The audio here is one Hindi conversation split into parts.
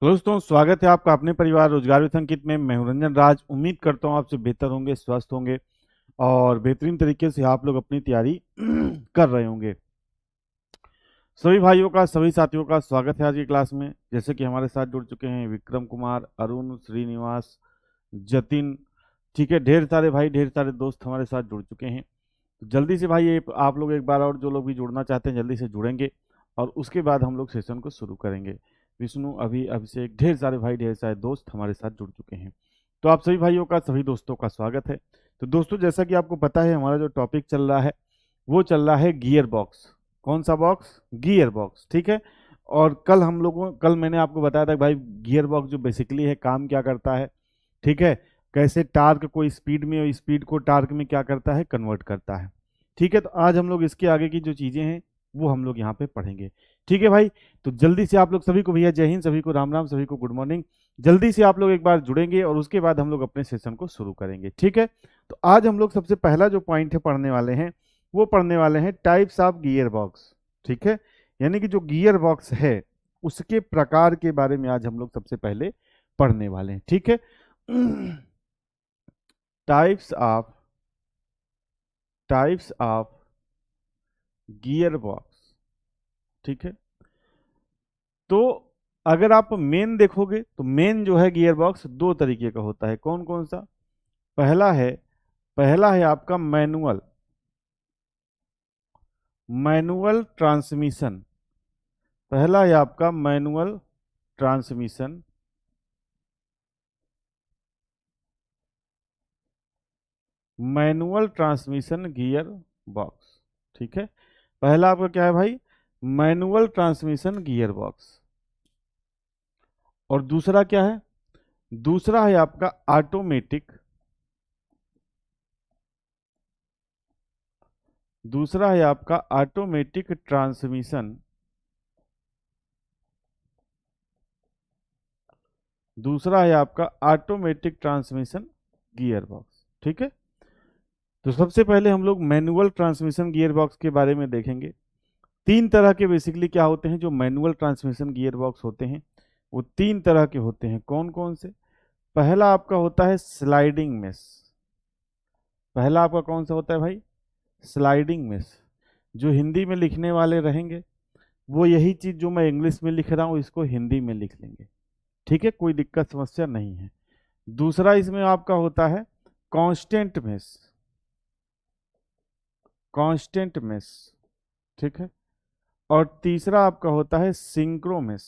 दोस्तों स्वागत है आपका अपने परिवार रोजगार विथ अंकित में। मैं हूं रंजन राज। उम्मीद करता हूं आपसे बेहतर होंगे, स्वस्थ होंगे और बेहतरीन तरीके से आप लोग अपनी तैयारी कर रहे होंगे। सभी भाइयों का, सभी साथियों का स्वागत है आज की क्लास में। जैसे कि हमारे साथ जुड़ चुके हैं विक्रम कुमार, अरुण, श्रीनिवास, जतिन। ठीक है, ढेर सारे भाई, ढेर सारे दोस्त हमारे साथ जुड़ चुके हैं। तो जल्दी से भाई आप लोग एक बार और जो लोग भी जुड़ना चाहते हैं जल्दी से जुड़ेंगे और उसके बाद हम लोग सेशन को शुरू करेंगे। विष्णु, अभी, अभिषेक, ढेर सारे भाई, ढेर सारे दोस्त हमारे साथ जुड़ चुके हैं। तो आप सभी भाइयों का, सभी दोस्तों का स्वागत है। तो दोस्तों जैसा कि आपको पता है हमारा जो टॉपिक चल रहा है वो चल रहा है गियर बॉक्स। कौन सा बॉक्स? Gear box. ठीक है। और कल मैंने आपको बताया था कि भाई गियर बॉक्स जो बेसिकली है काम क्या करता है। ठीक है। कैसे टार्क को स्पीड में और स्पीड को टार्क में क्या करता है, कन्वर्ट करता है। ठीक है। तो आज हम लोग इसके आगे की जो चीजें हैं वो हम लोग यहाँ पे पढ़ेंगे। ठीक है भाई। तो जल्दी से आप लोग सभी को भैया जय हिंद, सभी को राम राम, सभी को गुड मॉर्निंग। जल्दी से आप लोग एक बार जुड़ेंगे और उसके बाद हम लोग अपने सेशन को शुरू करेंगे। ठीक है। तो आज हम लोग सबसे पहला जो पॉइंट है पढ़ने वाले हैं वो पढ़ने वाले हैं टाइप्स ऑफ गियर बॉक्स। ठीक है। यानी कि जो गियर बॉक्स है उसके प्रकार के बारे में आज हम लोग सबसे पहले पढ़ने वाले हैं। ठीक है। Types of gear box. ठीक है। तो अगर आप मेन देखोगे तो मेन जो है गियर बॉक्स दो तरीके का होता है। कौन कौन सा? पहला है आपका मैनुअल ट्रांसमिशन। पहला है आपका manual transmission. Manual transmission gear box. ठीक है। पहला आपका क्या है भाई? Manual transmission gear box. और दूसरा क्या है? दूसरा है आपका ऑटोमेटिक। दूसरा है आपका ऑटोमेटिक ट्रांसमिशन। दूसरा है आपका ऑटोमेटिक ट्रांसमिशन गियर बॉक्स। ठीक है। तो सबसे पहले हम लोग मैनुअल ट्रांसमिशन गियर बॉक्स के बारे में देखेंगे। तीन तरह के बेसिकली क्या होते हैं जो मैनुअल ट्रांसमिशन गियर बॉक्स होते हैं, वो तीन तरह के होते हैं। कौन कौन से? पहला आपका होता है स्लाइडिंग मेश। पहला आपका कौन सा होता है भाई? Sliding mesh. जो हिंदी में लिखने वाले रहेंगे वो यही चीज जो मैं इंग्लिश में लिख रहा हूं इसको हिंदी में लिख लेंगे। ठीक है, कोई दिक्कत समस्या नहीं है। दूसरा इसमें आपका होता है कांस्टेंट मेश। Constant mesh. ठीक है। और तीसरा आपका होता है सिंक्रो मेश।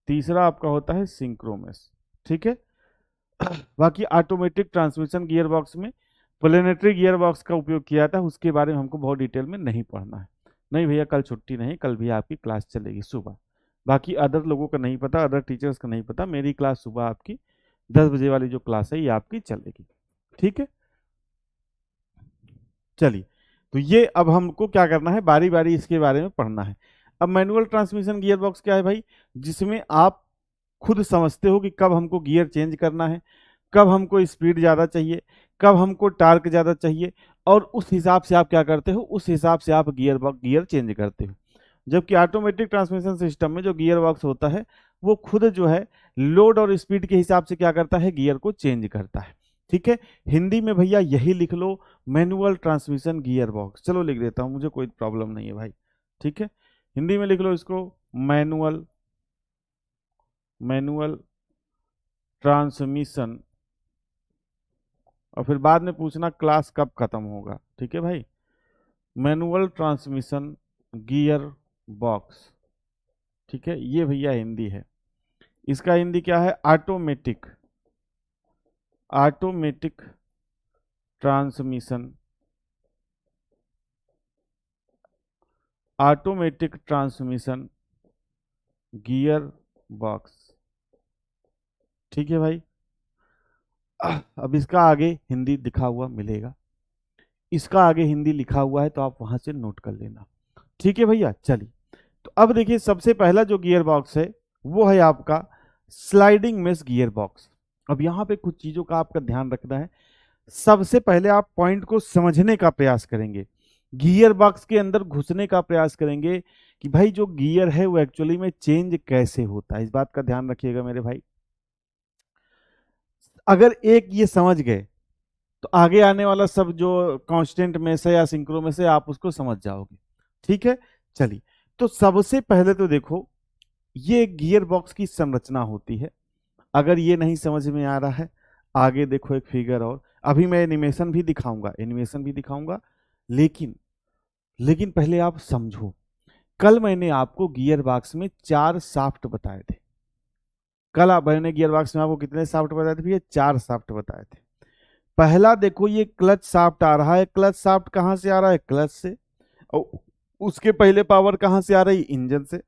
तीसरा आपका होता है सिंक्रो मेश। ठीक है। बाकी ऑटोमेटिक ट्रांसमिशन गियर बॉक्स में प्लेनेटरी गियर बॉक्स का उपयोग किया था, उसके बारे में हमको बहुत डिटेल में नहीं पढ़ना है। नहीं भैया, कल छुट्टी नहीं, कल भी आपकी क्लास चलेगी सुबह। बाकी अदर लोगों का नहीं पता, अदर टीचर्स का नहीं पता, मेरी क्लास सुबह आपकी 10 बजे वाली जो क्लास है ये आपकी चलेगी। ठीक है। चलिए, तो ये अब हमको क्या करना है, बारी बारी इसके बारे में पढ़ना है। अब मैनुअल ट्रांसमिशन गियर बॉक्स क्या है भाई? जिसमें आप खुद समझते हो कि कब हमको गियर चेंज करना है, कब हमको स्पीड ज़्यादा चाहिए, कब हमको टार्क ज़्यादा चाहिए, और उस हिसाब से आप क्या करते हो, उस हिसाब से आप गियर चेंज करते हो। जबकि ऑटोमेटिक ट्रांसमिशन सिस्टम में जो गियर बॉक्स होता है वो खुद जो है लोड और स्पीड के हिसाब से क्या करता है, गियर को चेंज करता है। ठीक है। हिंदी में भैया यही लिख लो, मैनुअल ट्रांसमिशन गियर बॉक्स। चलो लिख देता हूं, मुझे कोई प्रॉब्लम नहीं है भाई। ठीक है, हिंदी में लिख लो इसको, मैनुअल मैनुअल ट्रांसमिशन। और फिर बाद में पूछना क्लास कब खत्म होगा। ठीक है भाई। Manual transmission gear box. ठीक है, ये भैया हिंदी है। इसका हिंदी क्या है? Automatic automatic transmission automatic transmission gear box. ठीक है भाई। अब इसका आगे हिंदी लिखा हुआ मिलेगा, इसका आगे हिंदी लिखा हुआ है तो आप वहां से नोट कर लेना। ठीक है भैया। चलिए, तो अब देखिए सबसे पहला जो गियर बॉक्स है वो है आपका स्लाइडिंग मेश गियर बॉक्स। अब यहां पे कुछ चीजों का आपका ध्यान रखना है। सबसे पहले आप पॉइंट को समझने का प्रयास करेंगे, गियर बॉक्स के अंदर घुसने का प्रयास करेंगे कि भाई जो गियर है वो एक्चुअली में चेंज कैसे होता है, इस बात का ध्यान रखिएगा मेरे भाई। अगर एक ये समझ गए तो आगे आने वाला सब जो कांस्टेंट में से या सिंक्रो में से आप उसको समझ जाओगे। ठीक है, चलिए। तो सबसे पहले तो देखो, ये गियर बॉक्स की संरचना होती है। अगर ये नहीं समझ में आ रहा है, आगे देखो एक फिगर, और अभी मैं एनिमेशन भी दिखाऊंगा, लेकिन लेकिन पहले आप समझो। कल मैंने आपको गियर बॉक्स में 4 शाफ्ट बताए थे। कल मैंने गियर बॉक्स में आपको कितने शाफ्ट बताए थे भैया? 4 शाफ्ट बताए थे। पहला देखो, ये क्लच शाफ्ट आ रहा है। क्लच शाफ्ट कहां से आ रहा है? क्लच से। और उसके पहले पावर कहां से आ रही? इंजन से।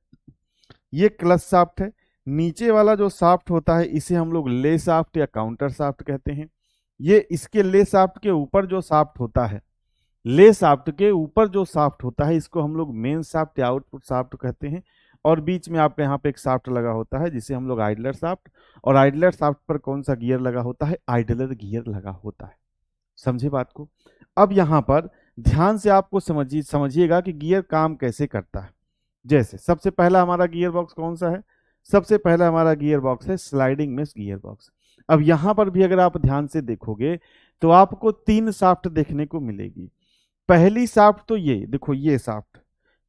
ये क्लच शाफ्ट है। नीचे वाला जो शाफ्ट होता है इसे हम लोग ले शाफ्ट या काउंटर शाफ्ट कहते हैं। ये इसके ले शाफ्ट के ऊपर जो शाफ्ट होता है, ले शाफ्ट के ऊपर जो शाफ्ट होता है, इसको हम लोग मेन शाफ्ट या आउटपुट शाफ्ट कहते हैं। और बीच में आपके यहाँ पे एक शाफ्ट लगा होता है जिसे हम लोग आइडलर शाफ्ट, और आइडलर शाफ्ट पर कौन सा गियर लगा होता है? आइडलर गियर लगा होता है। समझे बात को? अब यहाँ पर ध्यान से आपको समझिएगा कि गियर काम कैसे करता है। जैसे सबसे पहला हमारा गियर बॉक्स कौन सा है? सबसे पहला हमारा गियर बॉक्स है स्लाइडिंग मेश गियर बॉक्स। अब यहां पर भी अगर आप ध्यान से देखोगे तो आपको 3 शाफ्ट देखने को मिलेगी। पहली शाफ्ट तो ये देखो, ये शाफ्ट,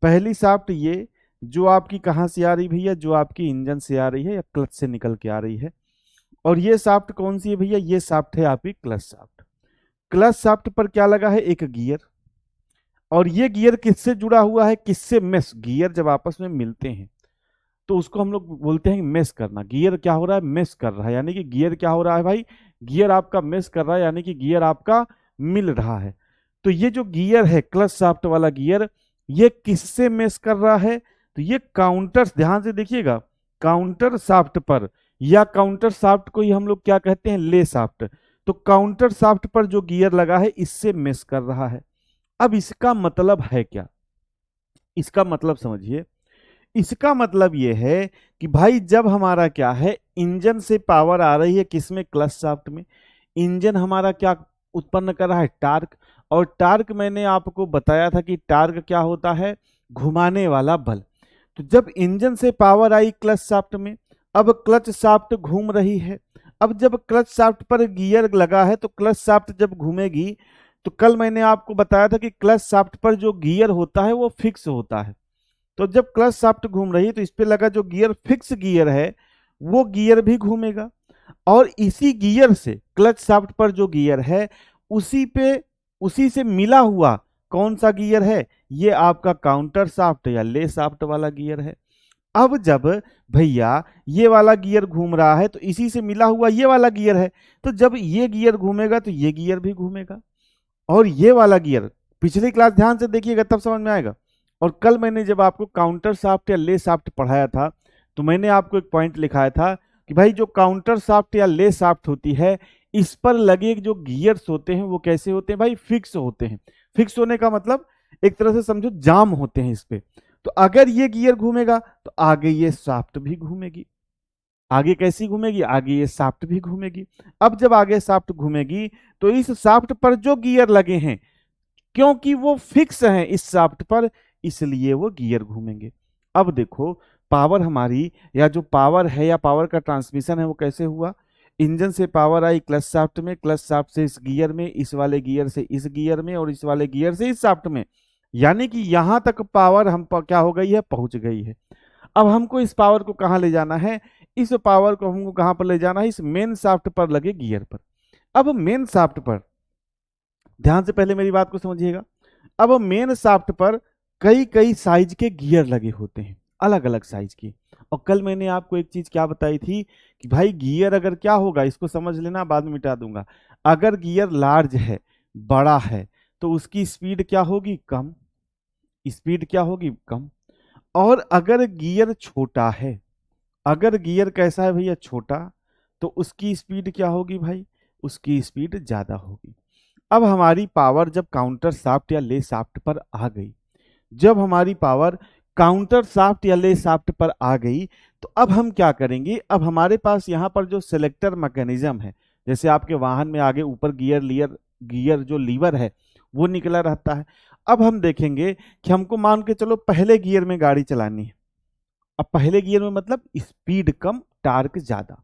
पहली शाफ्ट ये जो आपकी कहां से आ रही भैया? जो आपकी इंजन से आ रही है या क्लच से निकल के आ रही है। और ये शाफ्ट कौन सी है भैया? ये शाफ्ट है आपकी क्लच शाफ्ट। क्लच शाफ्ट पर क्या लगा है? एक गियर। और ये गियर किससे जुड़ा हुआ है? किससे? मेश। गियर जब आपस में मिलते हैं तो उसको हम लोग बोलते हैं मेश करना। गियर क्या हो रहा है? मेश कर रहा है। यानी कि गियर क्या हो रहा है भाई? गियर आपका मेश कर रहा है, यानी कि गियर आपका मिल रहा है। तो ये जो गियर है, क्लच शाफ्ट वाला गियर, ये किससे मेश कर रहा है? तो ये काउंटर, ध्यान से देखिएगा, काउंटर शाफ्ट पर, या काउंटर शाफ्ट को ही हम लोग क्या कहते हैं? ले शाफ्ट। तो काउंटर शाफ्ट पर जो गियर लगा है इससे मेश कर रहा है। अब इसका मतलब है क्या? इसका मतलब समझिए। इसका मतलब यह है कि भाई जब हमारा क्या है, इंजन से पावर आ रही है किसमें? क्लच शाफ्ट में। इंजन हमारा क्या उत्पन्न कर रहा है? टार्क। और टार्क मैंने आपको बताया था कि टार्क क्या होता है? घुमाने वाला बल। तो जब इंजन से पावर आई क्लच शाफ्ट में, अब क्लच शाफ्ट घूम रही है। अब जब क्लच शाफ्ट पर गियर लगा है तो क्लच शाफ्ट जब घूमेगी, तो कल मैंने आपको बताया था कि क्लच शाफ्ट पर जो गियर होता है वो फिक्स होता है। तो जब क्लच शाफ्ट घूम रही है तो इस पे लगा जो गियर, फिक्स गियर है, वो गियर भी घूमेगा। और इसी गियर से, क्लच शाफ्ट पर जो गियर है उसी पे, उसी से मिला हुआ कौन सा गियर है? ये आपका काउंटर शाफ्ट या ले शाफ्ट वाला गियर है। अब जब भैया ये वाला गियर घूम रहा है तो इसी से मिला हुआ ये वाला गियर है, तो जब ये गियर घूमेगा तो ये गियर भी घूमेगा। और ये वाला गियर, पिछली क्लास ध्यान से देखिएगा तब समझ में आएगा। और कल मैंने जब आपको काउंटर शाफ्ट या ले शाफ्ट पढ़ाया था तो मैंने आपको एक पॉइंट लिखाया था कि भाई जो काउंटर शाफ्ट या ले शाफ्ट होती है, इस पर लगे जो गियर्स होते हैं वो कैसे होते हैं भाई? फिक्स होते हैं। फिक्स होने का मतलब एक तरह से समझो जाम होते हैं इस पे। तो अगर ये गियर घूमेगा तो आगे ये शाफ्ट भी घूमेगी। आगे कैसी घूमेगी? आगे ये शाफ्ट भी घूमेगी। अब जब आगे शाफ्ट घूमेगी तो इस शाफ्ट पर जो गियर लगे हैं, क्योंकि वो फिक्स हैं इस शाफ्ट पर, इसलिए वो गियर घूमेंगे। अब देखो, पावर हमारी, या जो पावर है या पावर का ट्रांसमिशन है वो कैसे हुआ? इंजन से पावर आई क्लच शाफ्ट में, क्लच शाफ्ट से इस गियर में, इस वाले गियर से इस गियर में, और इस वाले गियर से इस शाफ्ट में। यानी कि यहां तक पावर हम क्या हो गई है? पहुंच गई है। अब हमको इस पावर को कहां ले जाना है? इस पावर को हमको कहां पर ले जाना है? इस मेन शाफ्ट पर लगे गियर पर। अब मेन शाफ्ट पर ध्यान से पहले मेरी बात को समझिएगा। अब मेन शाफ्ट पर कई कई साइज के गियर लगे होते हैं, अलग अलग साइज के। और कल मैंने आपको एक चीज क्या बताई थी कि भाई गियर अगर क्या होगा, इसको समझ लेना, बाद में मिटा दूंगा। अगर गियर लार्ज है, बड़ा है, तो उसकी स्पीड क्या होगी? कम। स्पीड क्या होगी? कम। और अगर गियर छोटा है, अगर गियर कैसा है भैया? छोटा, तो उसकी स्पीड क्या होगी भाई? उसकी स्पीड ज्यादा होगी। अब हमारी पावर जब काउंटर शाफ्ट या ले शाफ्ट पर आ गई, जब हमारी पावर काउंटर शाफ्ट या ले शाफ्ट पर आ गई, तो अब हम क्या करेंगे? अब हमारे पास यहाँ पर जो सिलेक्टर मैकेनिज्म है, जैसे आपके वाहन में आगे ऊपर गियर जो लीवर है वो निकला रहता है। अब हम देखेंगे कि हमको मान के चलो पहले गियर में गाड़ी चलानी है। अब पहले गियर में मतलब स्पीड कम टार्क ज्यादा।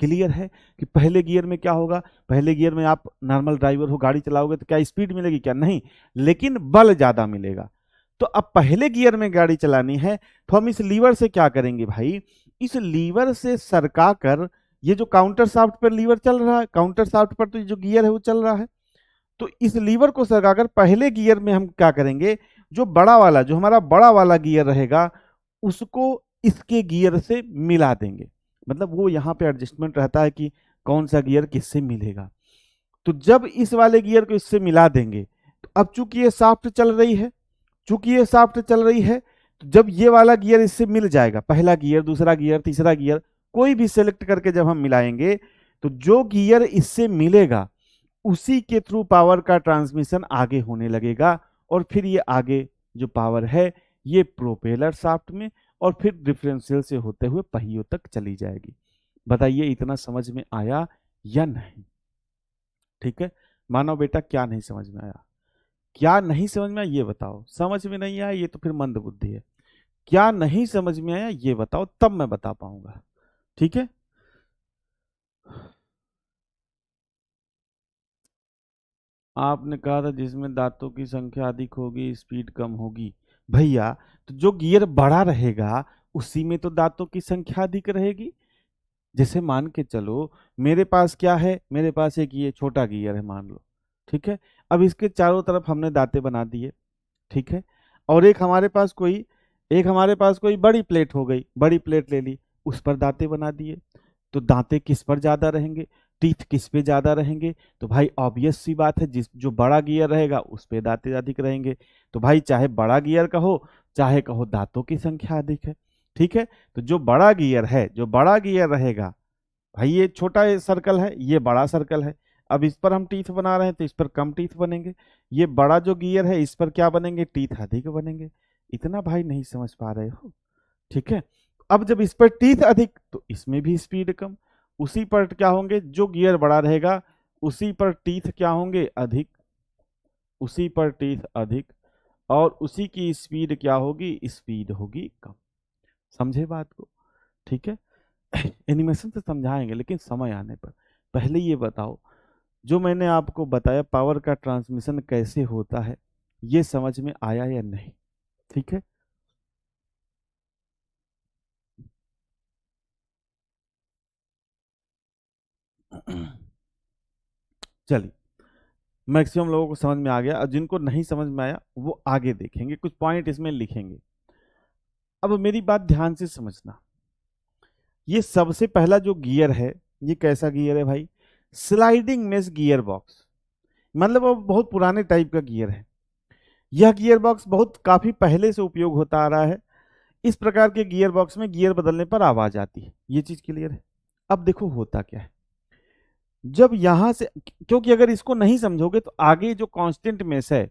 क्लियर है कि पहले गियर में क्या होगा, पहले गियर में आप नॉर्मल ड्राइवर हो, गाड़ी चलाओगे तो क्या स्पीड मिलेगी, क्या नहीं, लेकिन बल ज्यादा मिलेगा। तो अब पहले गियर में गाड़ी चलानी है तो हम इस लीवर से क्या करेंगे भाई, इस लीवर से सरका कर, ये जो काउंटर शाफ्ट पर लीवर चल रहा है, काउंटर शाफ्ट पर तो जो गियर है वो चल रहा है, तो इस लीवर को सरकाकर पहले गियर में हम क्या करेंगे, जो बड़ा वाला, जो हमारा बड़ा वाला गियर रहेगा उसको इसके गियर से मिला देंगे। मतलब वो यहाँ पे एडजस्टमेंट रहता है कि कौन सा गियर किससे मिलेगा। तो जब इस वाले गियर को इससे मिला देंगे तो अब चूंकि ये शाफ्ट चल रही है, चूंकि ये शाफ्ट चल रही है, तो जब ये वाला गियर इससे मिल जाएगा, पहला गियर, दूसरा गियर, तीसरा गियर, कोई भी सेलेक्ट करके जब हम मिलाएंगे तो जो गियर इससे मिलेगा उसी के थ्रू पावर का ट्रांसमिशन आगे होने लगेगा, और फिर ये आगे जो पावर है ये प्रोपेलर शाफ्ट में और फिर डिफरेंशियल से होते हुए पहियों तक चली जाएगी। बताइए इतना समझ में आया या नहीं? ठीक है, मानो बेटा क्या नहीं समझ में आया, क्या नहीं समझ में आया ये बताओ। समझ में नहीं आया ये तो फिर मंद बुद्धि है। क्या नहीं समझ में आया ये बताओ, तब मैं बता पाऊंगा। ठीक है, आपने कहा था जिसमें दांतों की संख्या अधिक होगी स्पीड कम होगी। भैया तो जो गियर बड़ा रहेगा उसी में तो दांतों की संख्या अधिक रहेगी। जैसे मान के चलो मेरे पास क्या है, मेरे पास एक ये छोटा गियर है मान लो, ठीक है। अब इसके चारों तरफ हमने दांतें बना दिए, ठीक है। और एक हमारे पास कोई बड़ी प्लेट हो गई, बड़ी प्लेट ले ली, उस पर दांतें बना दिए। तो दांतें किस पर ज्यादा रहेंगे, टीथ किस पे ज्यादा रहेंगे, तो भाई ऑब्वियस सी बात है जिस जो बड़ा गियर रहेगा उस पे दांतें अधिक रहेंगे। तो भाई चाहे बड़ा गियर कहो चाहे कहो दांतों की संख्या अधिक है, ठीक है। तो जो बड़ा गियर है, जो बड़ा गियर रहेगा, भाई ये छोटा सर्कल है ये बड़ा सर्कल है, अब इस पर हम टीथ बना रहे हैं तो इस पर कम टीथ बनेंगे, ये बड़ा जो गियर है इस पर क्या बनेंगे, टीथ अधिक बनेंगे। इतना भाई नहीं समझ पा रहे हो? ठीक है। अब जब इस पर टीथ अधिक तो इसमें भी स्पीड कम, उसी पर क्या होंगे, जो गियर बड़ा रहेगा उसी पर टीथ क्या होंगे, अधिक, उसी पर टीथ अधिक, और उसी की स्पीड क्या होगी, स्पीड होगी कम। समझे बात को? ठीक है। एनिमेशन से समझाएंगे लेकिन समय आने पर। पहले ये बताओ, जो मैंने आपको बताया पावर का ट्रांसमिशन कैसे होता है ये समझ में आया या नहीं? ठीक है। चलिए, मैक्सिमम लोगों को समझ में आ गया, और जिनको नहीं समझ में आया वो आगे देखेंगे, कुछ पॉइंट इसमें लिखेंगे। अब मेरी बात ध्यान से समझना, ये सबसे पहला जो गियर है ये कैसा गियर है भाई, स्लाइडिंग मेश गियर बॉक्स। मतलब वो बहुत पुराने टाइप का गियर है। यह गियर बॉक्स बहुत काफी पहले से उपयोग होता आ रहा है। इस प्रकार के गियर बॉक्स में गियर बदलने पर आवाज आती है, ये चीज क्लियर है। अब देखो होता क्या है, जब यहां से, क्योंकि अगर इसको नहीं समझोगे तो आगे जो कांस्टेंट मेश है,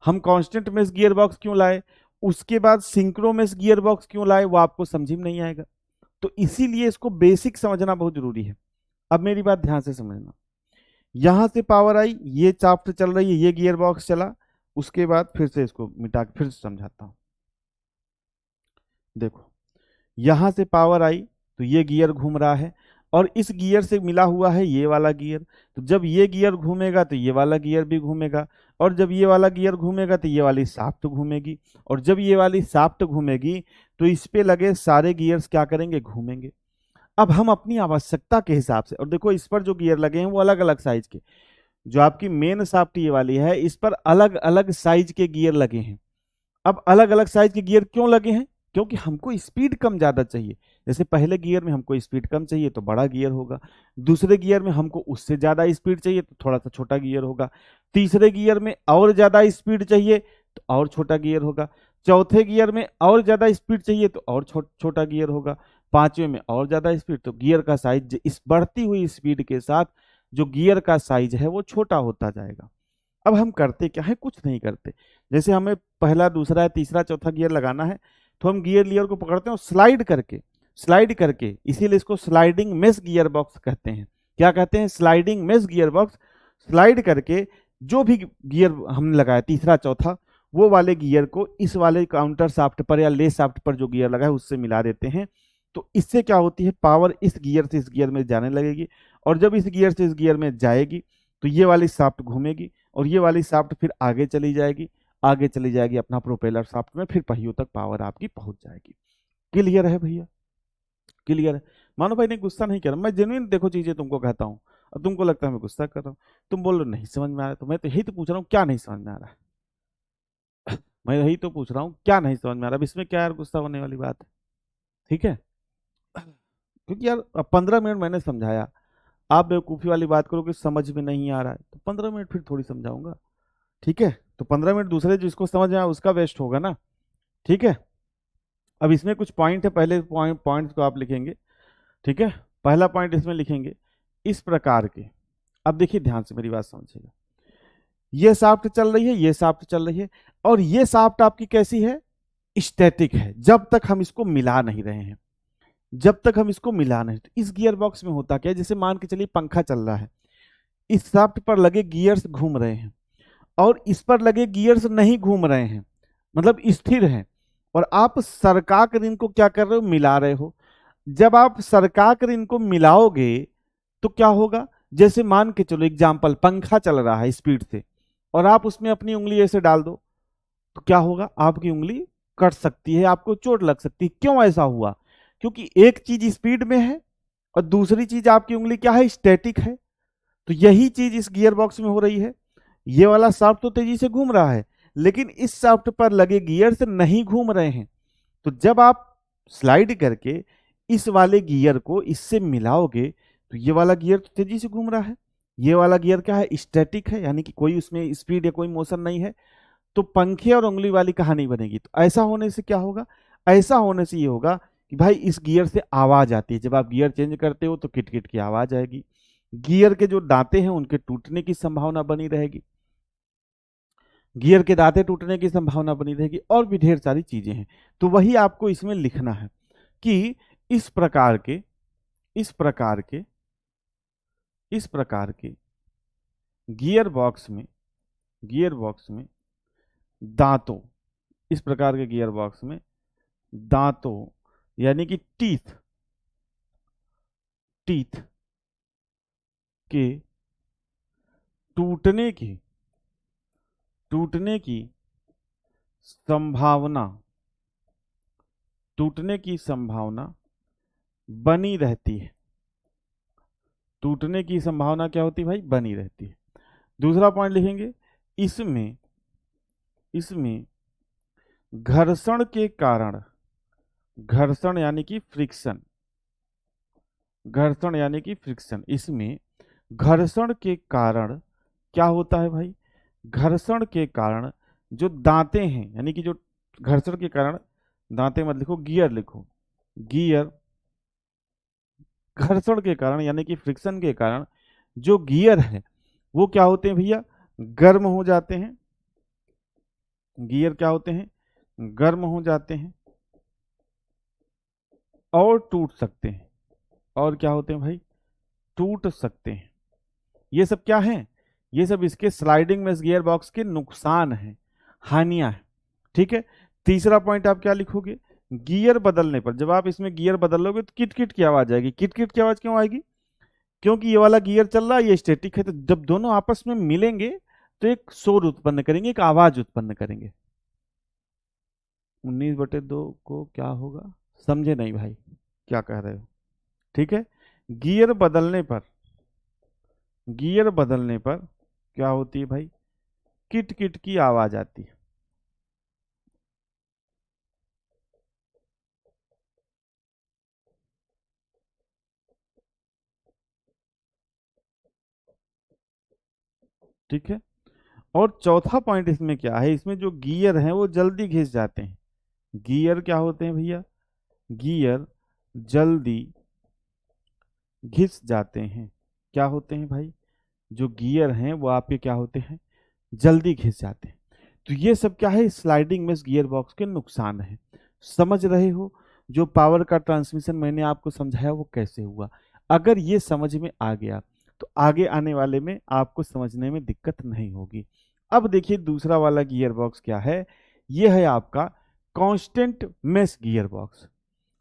हम कांस्टेंट मेश गियर बॉक्स क्यों लाए, उसके बाद सिंक्रो मेश गियर बॉक्स क्यों लाए, वो आपको समझ में नहीं आएगा। तो इसीलिए इसको बेसिक समझना बहुत जरूरी है। अब मेरी बात ध्यान से समझना, यहां से पावर आई, ये चाफ्ट चल रही है, ये गियर बॉक्स चला, उसके बाद फिर से इसको मिटा के फिर से समझाता हूं। देखो, यहां से पावर आई तो ये गियर घूम रहा है, और इस गियर से मिला हुआ है ये वाला गियर। तो जब ये गियर घूमेगा तो ये वाला गियर भी घूमेगा, और जब ये वाला गियर घूमेगा तो ये वाली शाफ्ट घूमेगी, और जब ये वाली शाफ्ट घूमेगी तो इस पे लगे सारे गियर्स क्या करेंगे, घूमेंगे। अब हम अपनी आवश्यकता के हिसाब से, और देखो इस पर जो गियर लगे हैं वो अलग अलग साइज के, जो आपकी मेन शाफ्ट ये वाली है इस पर अलग अलग साइज के गियर लगे हैं। अब अलग अलग साइज के गियर क्यों लगे हैं, क्योंकि हमको स्पीड कम ज्यादा चाहिए। जैसे पहले गियर में हमको स्पीड कम चाहिए तो बड़ा गियर होगा, दूसरे गियर में हमको उससे ज्यादा स्पीड चाहिए तो थोड़ा सा छोटा गियर होगा, तीसरे गियर में और ज्यादा स्पीड चाहिए तो और छोटा गियर होगा, चौथे गियर में और ज्यादा स्पीड चाहिए तो और छोटा गियर होगा, पांचवें में और ज्यादा स्पीड। तो गियर का साइज इस बढ़ती हुई स्पीड के साथ जो गियर का साइज है वो छोटा होता जाएगा। अब हम करते क्या है, कुछ नहीं करते। जैसे हमें पहला दूसरा तीसरा चौथा गियर लगाना है तो हम गियर लीवर को पकड़ते हैं और स्लाइड करके, इसीलिए इसको स्लाइडिंग मेश गियर बॉक्स कहते हैं। क्या कहते हैं, sliding mesh gear box. Slide करके जो भी गियर हमने लगाया तीसरा चौथा, वो वाले गियर को इस वाले काउंटर शाफ्ट पर या ले शाफ्ट पर जो गियर लगा है उससे मिला देते हैं। तो इससे क्या होती है, पावर इस गियर से इस गियर में जाने लगेगी, और जब इस गियर से इस गियर में जाएगी तो ये वाली शाफ्ट घूमेगी और ये वाली शाफ्ट फिर आगे चली जाएगी, आगे चली जाएगी अपना प्रोपेलर शाफ्ट में, फिर पहियों तक पावर आपकी पहुंच जाएगी। क्लियर है भैया? क्लियर है? मानो भाई ने गुस्सा नहीं कर रहा, मैं जेन्युइन देखो चीजें तुमको कहता हूँ, और तुमको लगता है मैं गुस्सा कर रहा हूँ, तुम बोल रहे हो नहीं समझ में आ रहा है, तो मैं तो यही तो पूछ रहा हूँ क्या नहीं समझ में आ रहा है। मैं यही तो पूछ रहा हूँ क्या नहीं समझ में आ रहा है, अब इसमें क्या यार गुस्सा होने वाली बात है? ठीक है, क्योंकि यार 15 मिनट मैंने समझाया, आप बेवकूफ़ी वाली बात करो कि समझ में नहीं आ रहा है, तो 15 मिनट फिर थोड़ी समझाऊंगा। ठीक है, तो 15 मिनट दूसरे जिसको समझ में आया उसका वेस्ट होगा ना। ठीक है, अब इसमें कुछ पॉइंट है, पहले पॉइंट को आप लिखेंगे। ठीक है, पहला पॉइंट इसमें लिखेंगे इस प्रकार के। अब देखिए ध्यान से मेरी बात समझिएगा, ये शाफ्ट चल रही है, ये शाफ्ट चल रही है, और ये शाफ्ट आपकी कैसी है, स्टैटिक है, जब तक हम इसको मिला नहीं रहे हैं। जब तक हम इसको मिला नहीं, तो इस गियर बॉक्स में होता क्या है, जैसे मान के चलिए पंखा चल रहा है, इस शाफ्ट पर लगे गियर्स घूम रहे हैं और इस पर लगे गियर्स नहीं घूम रहे हैं, मतलब स्थिर हैं, और आप सरका कर इनको क्या कर रहे हो, मिला रहे हो। जब आप सरका कर इनको मिलाओगे तो क्या होगा, जैसे मान के चलो एग्जाम्पल पंखा चल रहा है स्पीड से, और आप उसमें अपनी उंगली ऐसे डाल दो, तो क्या होगा, आपकी उंगली कट सकती है, आपको चोट लग सकती है। क्यों ऐसा हुआ, क्योंकि एक चीज स्पीड में है और दूसरी चीज आपकी उंगली क्या है, स्टैटिक है। तो यही चीज इस गियर बॉक्स में हो रही है। ये वाला शाफ्ट तो तेजी से घूम रहा है, लेकिन इस शाफ्ट पर लगे गियर से नहीं घूम रहे हैं। तो जब आप स्लाइड करके इस वाले गियर को इससे मिलाओगे तो ये वाला गियर तो तेजी से घूम रहा है, ये वाला गियर क्या है, स्टैटिक है, यानी कि कोई उसमें स्पीड या कोई मोशन नहीं है। तो पंखे और उंगली वाली कहानी बनेगी। तो ऐसा होने से क्या होगा, ऐसा होने से ये होगा कि भाई इस गियर से आवाज आती है, जब आप गियर चेंज करते हो तो किटकिट की आवाज आएगी, गियर के जो दांते हैं उनके टूटने की संभावना बनी रहेगी, गियर के दांते टूटने की संभावना बनी रहेगी, और भी ढेर सारी चीजें हैं। तो वही आपको इसमें लिखना है कि इस प्रकार के इस प्रकार के इस प्रकार के गियर बॉक्स में दांतों, इस प्रकार के गियर बॉक्स में दांतों यानी कि टीथ के टूटने की टूटने की संभावना टूटने की संभावना बनी रहती है। टूटने की संभावना क्या होती है भाई, बनी रहती है। दूसरा पॉइंट लिखेंगे, इसमें इसमें घर्षण के कारण, घर्षण यानी कि फ्रिक्शन, घर्षण यानी कि फ्रिक्शन, इसमें घर्षण के कारण क्या होता है भाई, घर्षण के कारण जो दांते हैं, यानी कि जो घर्षण के कारण दांते मत लिखो, गियर लिखो, गियर, घर्षण के कारण यानी कि फ्रिक्शन के कारण जो गियर है वो क्या होते हैं भैया, गर्म हो जाते हैं। गियर क्या होते हैं, गर्म हो जाते हैं और टूट सकते हैं। और क्या होते हैं भाई, टूट सकते हैं। ये सब क्या है, ये सब इसके स्लाइडिंग में गियर बॉक्स के नुकसान हैं, हानियां हैं। ठीक है, तीसरा पॉइंट आप क्या लिखोगे, गियर बदलने पर, जब आप इसमें गियर बदलोगे तो किटकिट की आवाज आएगी। किटकिट की आवाज क्यों आएगी, क्योंकि ये वाला गियर चल रहा है, ये स्टैटिक है, तो जब दोनों आपस में मिलेंगे तो एक शोर उत्पन्न करेंगे, एक आवाज उत्पन्न करेंगे। 19/2 को क्या होगा, समझे नहीं भाई क्या कह रहे हो? ठीक है, गियर बदलने पर, गियर बदलने पर क्या होती है भाई, किट किट की आवाज आती है। ठीक है, और चौथा पॉइंट इसमें क्या है, इसमें जो गियर हैं वो जल्दी घिस जाते हैं। गियर क्या होते हैं भैया, गियर जल्दी घिस जाते हैं। क्या होते हैं भाई, जो गियर हैं वो आपके क्या होते हैं, जल्दी घिस जाते हैं। तो ये सब क्या है, स्लाइडिंग में गियर बॉक्स के नुकसान है। समझ रहे हो, जो पावर का ट्रांसमिशन मैंने आपको समझाया वो कैसे हुआ। अगर ये समझ में आ गया तो आगे आने वाले में आपको समझने में दिक्कत नहीं होगी। अब देखिए दूसरा वाला गियर बॉक्स क्या है, ये है आपका कांस्टेंट मेश गियर बॉक्स।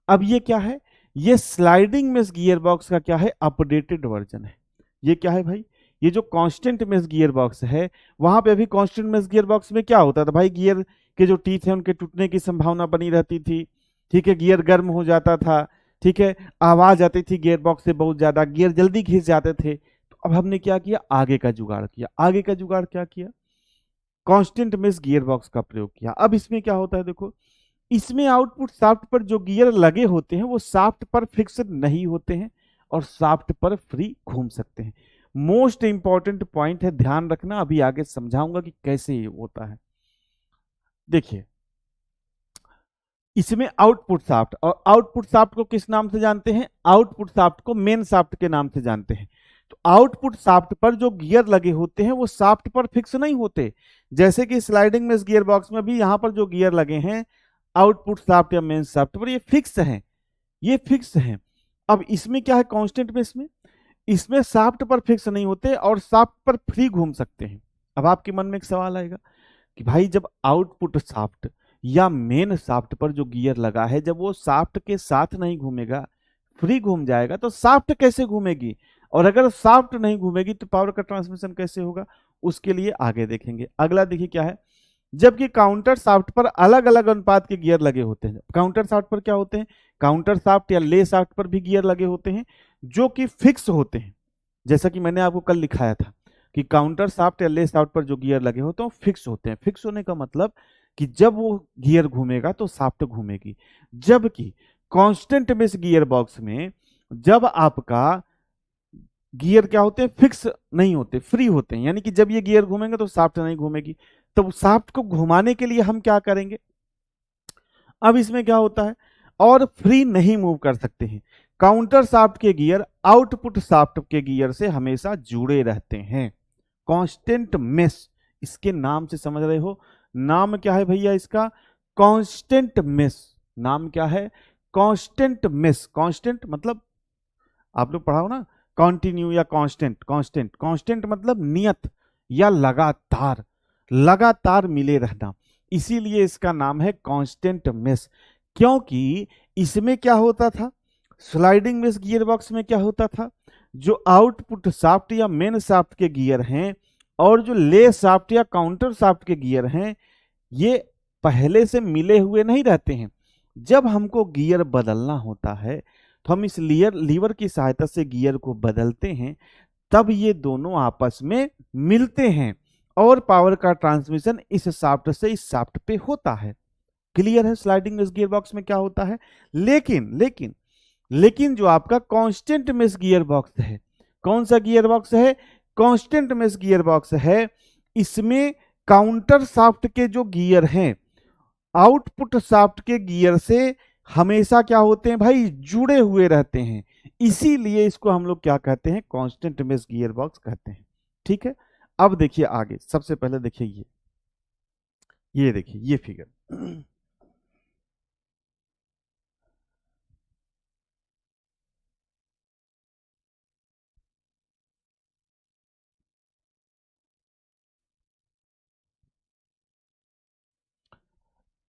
अब ये क्या है, ये स्लाइडिंग मेश गियर बॉक्स का क्या है, अपडेटेड वर्जन है। ये क्या है भाई, ये जो कांस्टेंट मेश गियर बॉक्स है, वहां पे अभी कांस्टेंट मेश गियर बॉक्स में क्या होता था भाई, गियर के जो टीथ है उनके टूटने की संभावना बनी रहती थी, ठीक है, गियर गर्म हो जाता था, ठीक है, आवाज आती थी गियर बॉक्स से बहुत ज्यादा, गियर जल्दी घिस जाते थे। तो अब हमने क्या किया, आगे का जुगाड़ किया। आगे का जुगाड़ क्या किया, कांस्टेंट मेश गियर बॉक्स का प्रयोग किया। अब इसमें क्या होता है देखो, इसमें आउटपुट शाफ्ट पर जो गियर लगे होते हैं वो शाफ्ट पर फिक्स नहीं होते हैं और शाफ्ट पर फ्री घूम सकते हैं। मोस्ट इंपॉर्टेंट पॉइंट है, ध्यान रखना, अभी आगे समझाऊंगा कि कैसे ये होता है। देखिए इसमें आउटपुट शाफ्ट, और आउटपुट शाफ्ट को किस नाम से जानते हैं, आउटपुट शाफ्ट को मेन शाफ्ट के नाम से जानते हैं। तो आउटपुट शाफ्ट पर जो गियर लगे होते हैं वो शाफ्ट पर फिक्स नहीं होते, जैसे कि स्लाइडिंग में इस गियर बॉक्स में भी यहां पर जो गियर लगे हैं आउटपुट शाफ्ट या मेन शाफ्ट पर, ये फिक्स हैं, ये फिक्स हैं। अब इसमें क्या है, कांस्टेंट में इसमें शाफ्ट पर फिक्स नहीं होते और शाफ्ट पर फ्री घूम सकते हैं। अब आपके मन में एक सवाल आएगा कि भाई जब आउटपुट शाफ्ट या मेन शाफ्ट पर जो गियर लगा है जब वो शाफ्ट के साथ नहीं घूमेगा, फ्री घूम जाएगा, तो शाफ्ट कैसे घूमेगी, और अगर शाफ्ट नहीं घूमेगी तो पावर का ट्रांसमिशन कैसे होगा, उसके लिए आगे देखेंगे। अगला देखिए क्या है, जबकि काउंटर शाफ्ट पर अलग अलग अनुपात के गियर लगे होते हैं। काउंटर शाफ्ट पर क्या होते हैं, काउंटर शाफ्ट या ले शाफ्ट पर भी गियर लगे होते हैं जो कि फिक्स होते हैं, जैसा कि मैंने आपको कल लिखाया था कि काउंटर शाफ्ट या ले शाफ्ट पर जो गियर लगे होते हैं फिक्स होते हैं। फिक्स होने का मतलब कि जब वो गियर घूमेगा तो शाफ्ट घूमेगी। जबकि कांस्टेंट मेश गियर बॉक्स में जब आपका गियर क्या होते हैं, फिक्स नहीं होते, फ्री होते हैं, यानी कि जब ये गियर घूमेंगे तो शाफ्ट नहीं घूमेगी। तो शाफ्ट को घुमाने के लिए हम क्या करेंगे, अब इसमें क्या होता है, और फ्री नहीं मूव कर सकते हैं। काउंटर शाफ्ट के गियर आउटपुट शाफ्ट के गियर से हमेशा जुड़े रहते हैं। कांस्टेंट मेश, इसके नाम से समझ रहे हो, नाम क्या है भैया इसका, कांस्टेंट मेश। नाम क्या है, कांस्टेंट मेश। कांस्टेंट मतलब आप लोग पढ़ाओ ना, कॉन्टिन्यू या कांस्टेंट। कांस्टेंट, कांस्टेंट मतलब नियत या लगातार, लगातार मिले रहना, इसीलिए इसका नाम है कांस्टेंट मेश। क्योंकि इसमें क्या होता था, स्लाइडिंग मेश गियर बॉक्स में क्या होता था, जो आउटपुट शाफ्ट या मेन शाफ्ट के गियर हैं और जो ले शाफ्ट या काउंटर शाफ्ट के गियर हैं, ये पहले से मिले हुए नहीं रहते हैं। जब हमको गियर बदलना होता है तो हम इस लीवर की सहायता से गियर को बदलते हैं, तब ये दोनों आपस में मिलते हैं और पावर का ट्रांसमिशन इस शाफ्ट से इस शाफ्ट पे होता है। क्लियर है, स्लाइडिंग मेश गियर बॉक्स में क्या होता है। लेकिन लेकिन लेकिन जो आपका कांस्टेंट मेश गियर बॉक्स है, कौन सा गियर बॉक्स है, कांस्टेंट मेश गियर बॉक्स है, इसमें काउंटर शाफ्ट के जो गियर हैं आउटपुट शाफ्ट के गियर से हमेशा क्या होते हैं भाई, जुड़े हुए रहते हैं। इसीलिए इसको हम लोग क्या कहते हैं, कांस्टेंट मेश गियर बॉक्स कहते हैं। ठीक है, अब देखिए आगे, सबसे पहले देखिए ये देखिए ये फिगर।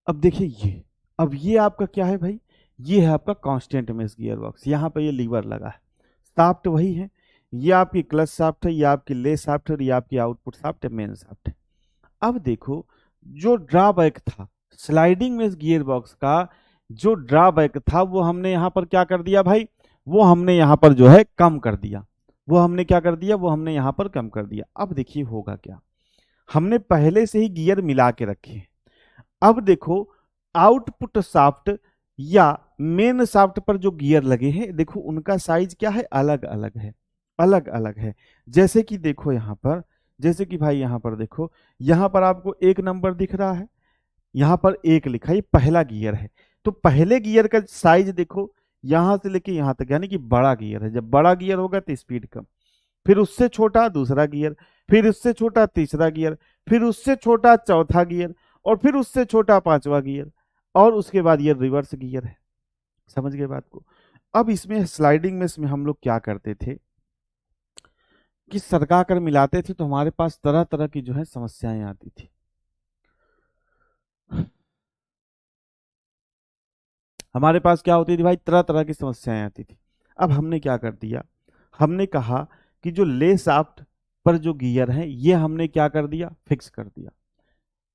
अब देखिए अब ये आपका क्या है भाई, ये है आपका कांस्टेंट मेश गियर बॉक्स। यहाँ पे ये लीवर लगा है, शाफ्ट वही है, ये आपकी क्लच शाफ्ट है, ये आपकी ले शाफ्ट है, ये आपकी आउटपुट शाफ्ट है, मेन शाफ्ट है। अब देखो जो ड्रॉबैक था स्लाइडिंग मेश गियर बॉक्स का, जो ड्रॉबैक था वो हमने यहाँ पर क्या कर दिया भाई, वो हमने यहाँ पर जो है कम कर दिया। वो हमने क्या कर दिया, वो हमने यहाँ पर कम कर दिया। अब देखिए होगा क्या, हमने पहले से ही गियर मिला के रखे हैं। अब देखो आउटपुट शाफ्ट या मेन शाफ्ट पर जो गियर लगे हैं, देखो उनका साइज क्या है, अलग अलग है, अलग अलग है। जैसे कि देखो यहाँ पर, जैसे कि भाई यहाँ पर देखो, यहाँ पर आपको 1 नंबर दिख रहा है, यहाँ पर 1 लिखा है, ये पहला गियर है। तो पहले गियर का साइज देखो यहां से लेके यहां तक, यानी कि बड़ा गियर है। जब बड़ा गियर होगा तो स्पीड कम, फिर उससे छोटा दूसरा गियर, फिर उससे छोटा तीसरा गियर, फिर उससे छोटा चौथा गियर, और फिर उससे छोटा पांचवा गियर, और उसके बाद ये रिवर्स गियर है। समझ गए बात को। अब इसमें स्लाइडिंग में इसमें हम लोग क्या करते थे, कि सरका कर मिलाते थे तो हमारे पास तरह तरह की जो है समस्याएं आती थी। हमारे पास क्या होती थी भाई, तरह तरह की समस्याएं आती थी। अब हमने क्या कर दिया, हमने कहा कि जो ले शाफ्ट पर जो गियर है ये हमने क्या कर दिया, फिक्स कर दिया।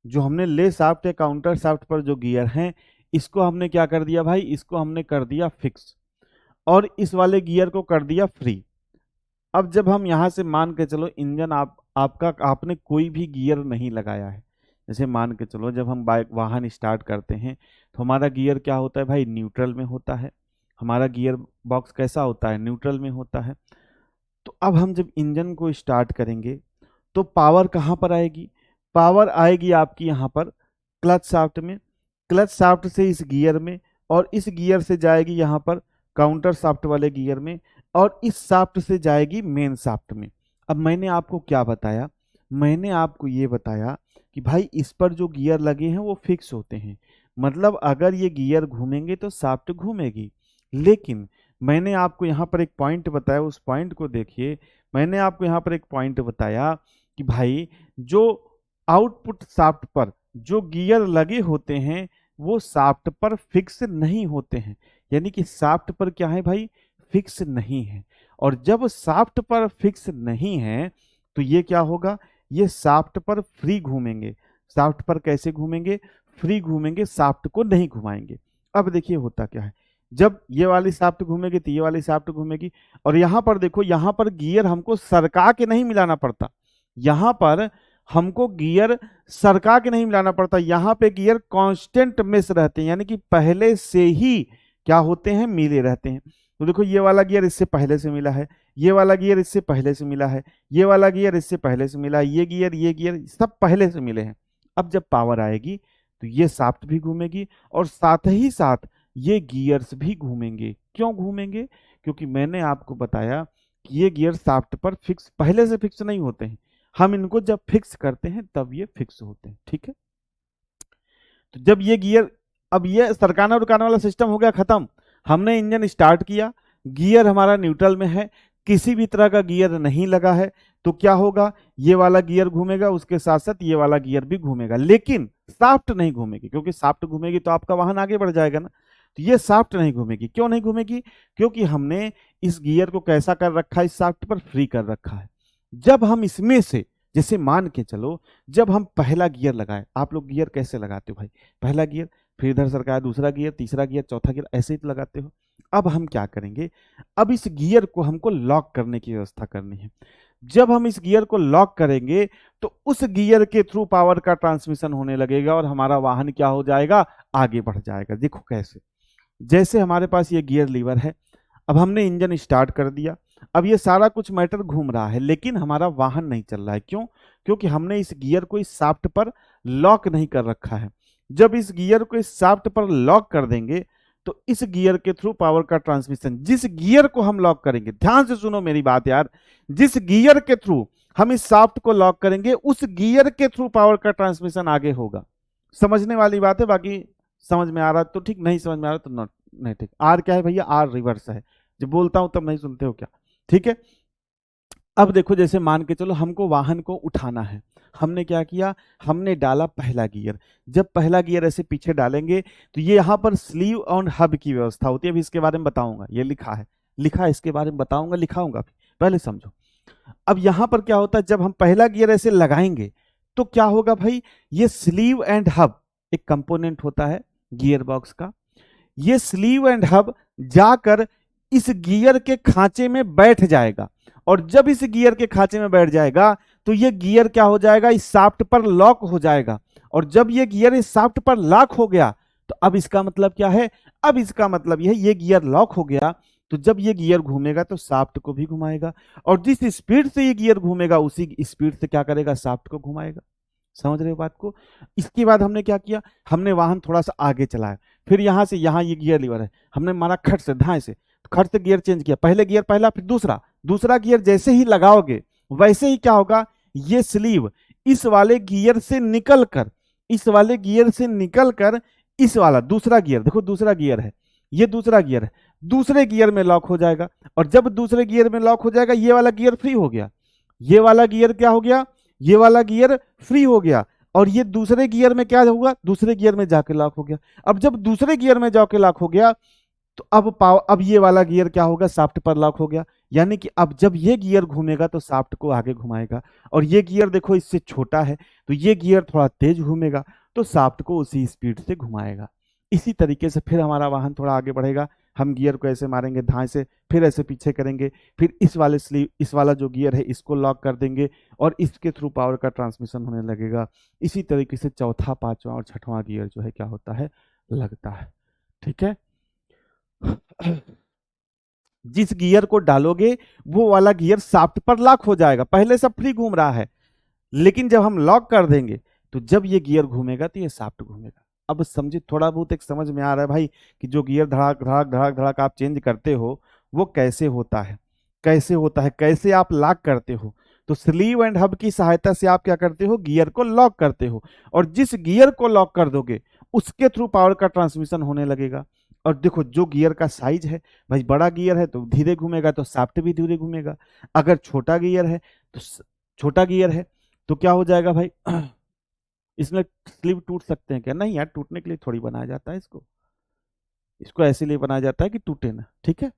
जो हमने ले शाफ्ट या काउंटर शाफ्ट पर जो गियर हैं इसको हमने क्या कर दिया भाई, इसको हमने कर दिया फिक्स, और इस वाले गियर को कर दिया फ्री। अब जब हम यहां से मान के चलो इंजन आपका आपने कोई भी गियर नहीं लगाया है, जैसे मान के चलो जब हम बाइक वाहन स्टार्ट करते हैं तो हमारा गियर क्या होता है भाई, न्यूट्रल में होता है। हमारा गियर बॉक्स कैसा होता है, न्यूट्रल में होता है। तो अब हम जब इंजन को स्टार्ट करेंगे तो पावर कहाँ पर आएगी, पावर आएगी आपकी यहाँ पर क्लच शाफ्ट में, क्लच शाफ्ट से इस गियर में, और इस गियर से जाएगी यहाँ पर काउंटर शाफ्ट वाले गियर में, और इस शाफ्ट से जाएगी मेन शाफ्ट में। अब मैंने आपको क्या बताया, मैंने आपको ये बताया कि भाई इस पर जो गियर लगे हैं वो फिक्स होते हैं, मतलब अगर ये गियर घूमेंगे तो शाफ्ट घूमेगी। लेकिन मैंने आपको यहाँ पर एक पॉइंट बताया, उस पॉइंट को देखिए। मैंने आपको यहाँ पर एक पॉइंट बताया कि भाई जो आउटपुट शाफ्ट पर जो गियर लगे होते हैं वो शाफ्ट पर फिक्स नहीं होते हैं, यानी कि शाफ्ट पर क्या है भाई, फिक्स नहीं है। और जब शाफ्ट पर फिक्स नहीं है तो ये क्या होगा, ये शाफ्ट पर फ्री घूमेंगे। शाफ्ट पर कैसे घूमेंगे, फ्री घूमेंगे, शाफ्ट को नहीं घुमाएंगे। अब देखिए होता क्या है, जब ये वाली शाफ्ट घूमेगी तो ये वाली शाफ्ट घूमेगी, और यहां पर देखो, यहां पर गियर हमको सरका के नहीं मिलाना पड़ता, यहां पर हमको गियर सरका के नहीं मिलाना पड़ता, यहां पे गियर कांस्टेंट मेश रहते हैं, यानी कि पहले से ही क्या होते हैं, मिले रहते हैं। तो देखो ये वाला गियर इससे पहले से मिला है, ये वाला गियर इससे पहले से मिला है, ये वाला गियर इससे पहले से मिला है, ये गियर सब पहले से मिले हैं। अब जब पावर आएगी तो ये शाफ्ट भी घूमेगी और साथ ही साथ ये गियर्स भी घूमेंगे। क्यों घूमेंगे, क्योंकि मैंने आपको बताया कि ये गियर शाफ्ट पर फिक्स पहले से फिक्स नहीं होते हैं, हम इनको जब फिक्स करते हैं तब ये फिक्स होते हैं। ठीक है, तो जब ये गियर, अब ये सरकाना रुकाना वाला सिस्टम हो गया खत्म। हमने इंजन स्टार्ट किया, गियर हमारा न्यूट्रल में है, किसी भी तरह का गियर नहीं लगा है, तो क्या होगा, ये वाला गियर घूमेगा, उसके साथ साथ ये वाला गियर भी घूमेगा, लेकिन शाफ्ट नहीं घूमेगी, क्योंकि शाफ्ट घूमेगी तो आपका वाहन आगे बढ़ जाएगा ना। तो ये शाफ्ट नहीं घूमेगी। क्यों नहीं घूमेगी, क्योंकि हमने इस गियर को कैसा कर रखा है, इस शाफ्ट पर फ्री कर रखा है। जब हम इसमें से, जैसे मान के चलो जब हम पहला गियर लगाए, आप लोग गियर कैसे लगाते हो भाई, पहला गियर, फिर इधर सरकाया दूसरा गियर, तीसरा गियर, चौथा गियर, ऐसे ही तो लगाते हो। अब हम क्या करेंगे, अब इस गियर को हमको लॉक करने की व्यवस्था करनी है। जब हम इस गियर को लॉक करेंगे तो उस गियर के थ्रू पावर का ट्रांसमिशन होने लगेगा और हमारा वाहन क्या हो जाएगा, आगे बढ़ जाएगा। देखो कैसे, जैसे हमारे पास ये गियर लीवर है, अब हमने इंजन स्टार्ट कर दिया, अब ये सारा कुछ मैटर घूम रहा है, लेकिन हमारा वाहन नहीं चल रहा है। क्यों, क्योंकि हमने इस गियर को इस शाफ्ट पर लॉक नहीं कर रखा है। जब इस गियर को इस शाफ्ट पर लॉक कर देंगे तो इस गियर के थ्रू पावर का ट्रांसमिशन, जिस गियर को हम लॉक करेंगे, ध्यान से सुनो मेरी बात यार, जिस गियर के थ्रू हम इस शाफ्ट को लॉक करेंगे उस गियर के थ्रू पावर का ट्रांसमिशन आगे होगा। समझने वाली बात है, बाकी समझ में आ रहा है तो ठीक, नहीं समझ में आ रहा तो नॉट, नहीं ठीक। आर क्या है भैया, आर रिवर्स है, जब बोलता हूं तब नहीं सुनते हो क्या, ठीक है। अब देखो जैसे मान के चलो हमको वाहन को उठाना है, हमने क्या किया, हमने डाला पहला गियर। जब पहला गियर ऐसे पीछे डालेंगे तो ये यहाँ पर स्लीव ऑन हब की व्यवस्था होती है, अभी इसके बारे में बताऊंगा, ये लिखा है, लिखा है, इसके बारे में बताऊंगा, लिखाऊंगा, पहले समझो। अब यहां पर क्या होता है, जब हम पहला गियर ऐसे लगाएंगे तो क्या होगा भाई, ये स्लीव एंड हब एक कंपोनेंट होता है गियर बॉक्स का, ये स्लीव एंड हब जाकर इस गियर के खांचे में बैठ जाएगा, और जब इस गियर के खांचे में बैठ जाएगा तो ये गियर क्या हो जाएगा, इस शाफ्ट पर लॉक हो जाएगा। और जब ये गियर इस शाफ्ट पर लॉक हो गया तो अब इसका मतलब क्या है, अब इसका मतलब यह है ये गियर लॉक हो गया, तो जब ये गियर घूमेगा तो शाफ्ट को भी घुमाएगा, और जिस स्पीड से ये गियर घूमेगा उसी स्पीड से क्या करेगा, शाफ्ट को घुमाएगा। समझ रहे हो बात को। इसके बाद हमने क्या किया, हमने वाहन थोड़ा सा आगे चलाया, फिर यहां से यहां ये गियर लीवर है, हमने मारा खट से, धाए से, खट से गियर चेंज किया, पहले गियर पहला, फिर दूसरा, दूसरा गियर जैसे ही लगाओगे वैसे ही क्या होगा, ये स्लीव इस वाले गियर से निकल कर, इस वाले गियर से निकल कर इस वाला दूसरा गियर, देखो दूसरा गियर है, ये दूसरा गियर है, दूसरे गियर में लॉक हो जाएगा, और जब दूसरे गियर में लॉक हो जाएगा ये वाला गियर फ्री हो गया, ये वाला गियर क्या हो गया, ये वाला गियर फ्री हो गया, और ये दूसरे गियर में क्या होगा, दूसरे गियर में जाके लॉक हो गया। अब जब दूसरे गियर में जाके लॉक हो गया, तो अब ये वाला गियर क्या होगा, शाफ्ट पर लॉक हो गया। यानी कि अब जब ये गियर घूमेगा तो शाफ्ट को आगे घुमाएगा, और ये गियर देखो इससे छोटा है, तो ये गियर थोड़ा तेज घूमेगा तो शाफ्ट को उसी स्पीड से घुमाएगा। इसी तरीके से फिर हमारा वाहन थोड़ा आगे बढ़ेगा, हम गियर को ऐसे मारेंगे धाए से, फिर ऐसे पीछे करेंगे, फिर इस वाला जो गियर है इसको लॉक कर देंगे, और इसके थ्रू पावर का ट्रांसमिशन होने लगेगा। इसी तरीके से चौथा, पांचवा और छठवां गियर जो है क्या होता है, लगता है। ठीक है। जिस गियर को डालोगे वो वाला गियर शाफ्ट पर लॉक हो जाएगा, पहले सब फ्री घूम रहा है, लेकिन जब हम लॉक कर देंगे तो जब ये गियर घूमेगा तो ये शाफ्ट घूमेगा। अब समझिए, थोड़ा बहुत एक समझ में आ रहा है भाई कि जो गियर धड़ाक धड़ाक धड़ाक धड़ाक आप चेंज करते हो वो कैसे होता है, कैसे होता है, कैसे आप लॉक करते हो। तो स्लीव एंड हब की सहायता से आप क्या करते हो, गियर को लॉक करते हो, और जिस गियर को लॉक कर दोगे उसके थ्रू पावर का ट्रांसमिशन होने लगेगा। और देखो जो गियर का साइज है, भाई बड़ा गियर है तो धीरे घूमेगा तो शाफ्ट भी धीरे घूमेगा, अगर छोटा गियर है तो छोटा गियर है तो क्या हो जाएगा भाई, इसमें स्लीव टूट सकते हैं क्या, नहीं यार, टूटने के लिए थोड़ी बनाया जाता है इसको, इसको ऐसे लिए बनाया जाता है कि टूटे ना। ठीक है।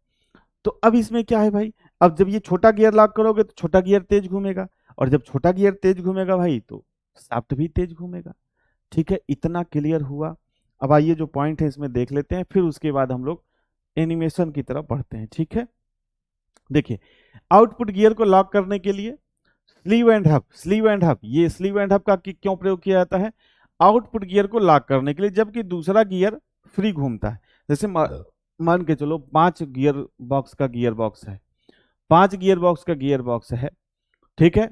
तो अब इसमें क्या है भाई, अब जब ये छोटा गियर लॉक करोगे तो छोटा गियर तेज घूमेगा, और जब छोटा गियर तेज घूमेगा भाई तो शाफ्ट भी तेज घूमेगा। ठीक है, इतना क्लियर हुआ। अब आइए जो पॉइंट है इसमें देख लेते हैं, फिर उसके बाद हम लोग एनिमेशन की तरफ बढ़ते हैं। ठीक है। देखिए, आउटपुट गियर को लॉक करने के लिए sleeve and hub, sleeve and hub, ये स्लीव एंड हब का क्यों प्रयोग किया जाता है, आउटपुट गियर को लॉक करने के लिए, जबकि दूसरा गियर फ्री घूमता है। जैसे मान के चलो 5 गियर बॉक्स का गियर बॉक्स है, 5 गियर बॉक्स का गियर बॉक्स है। ठीक है।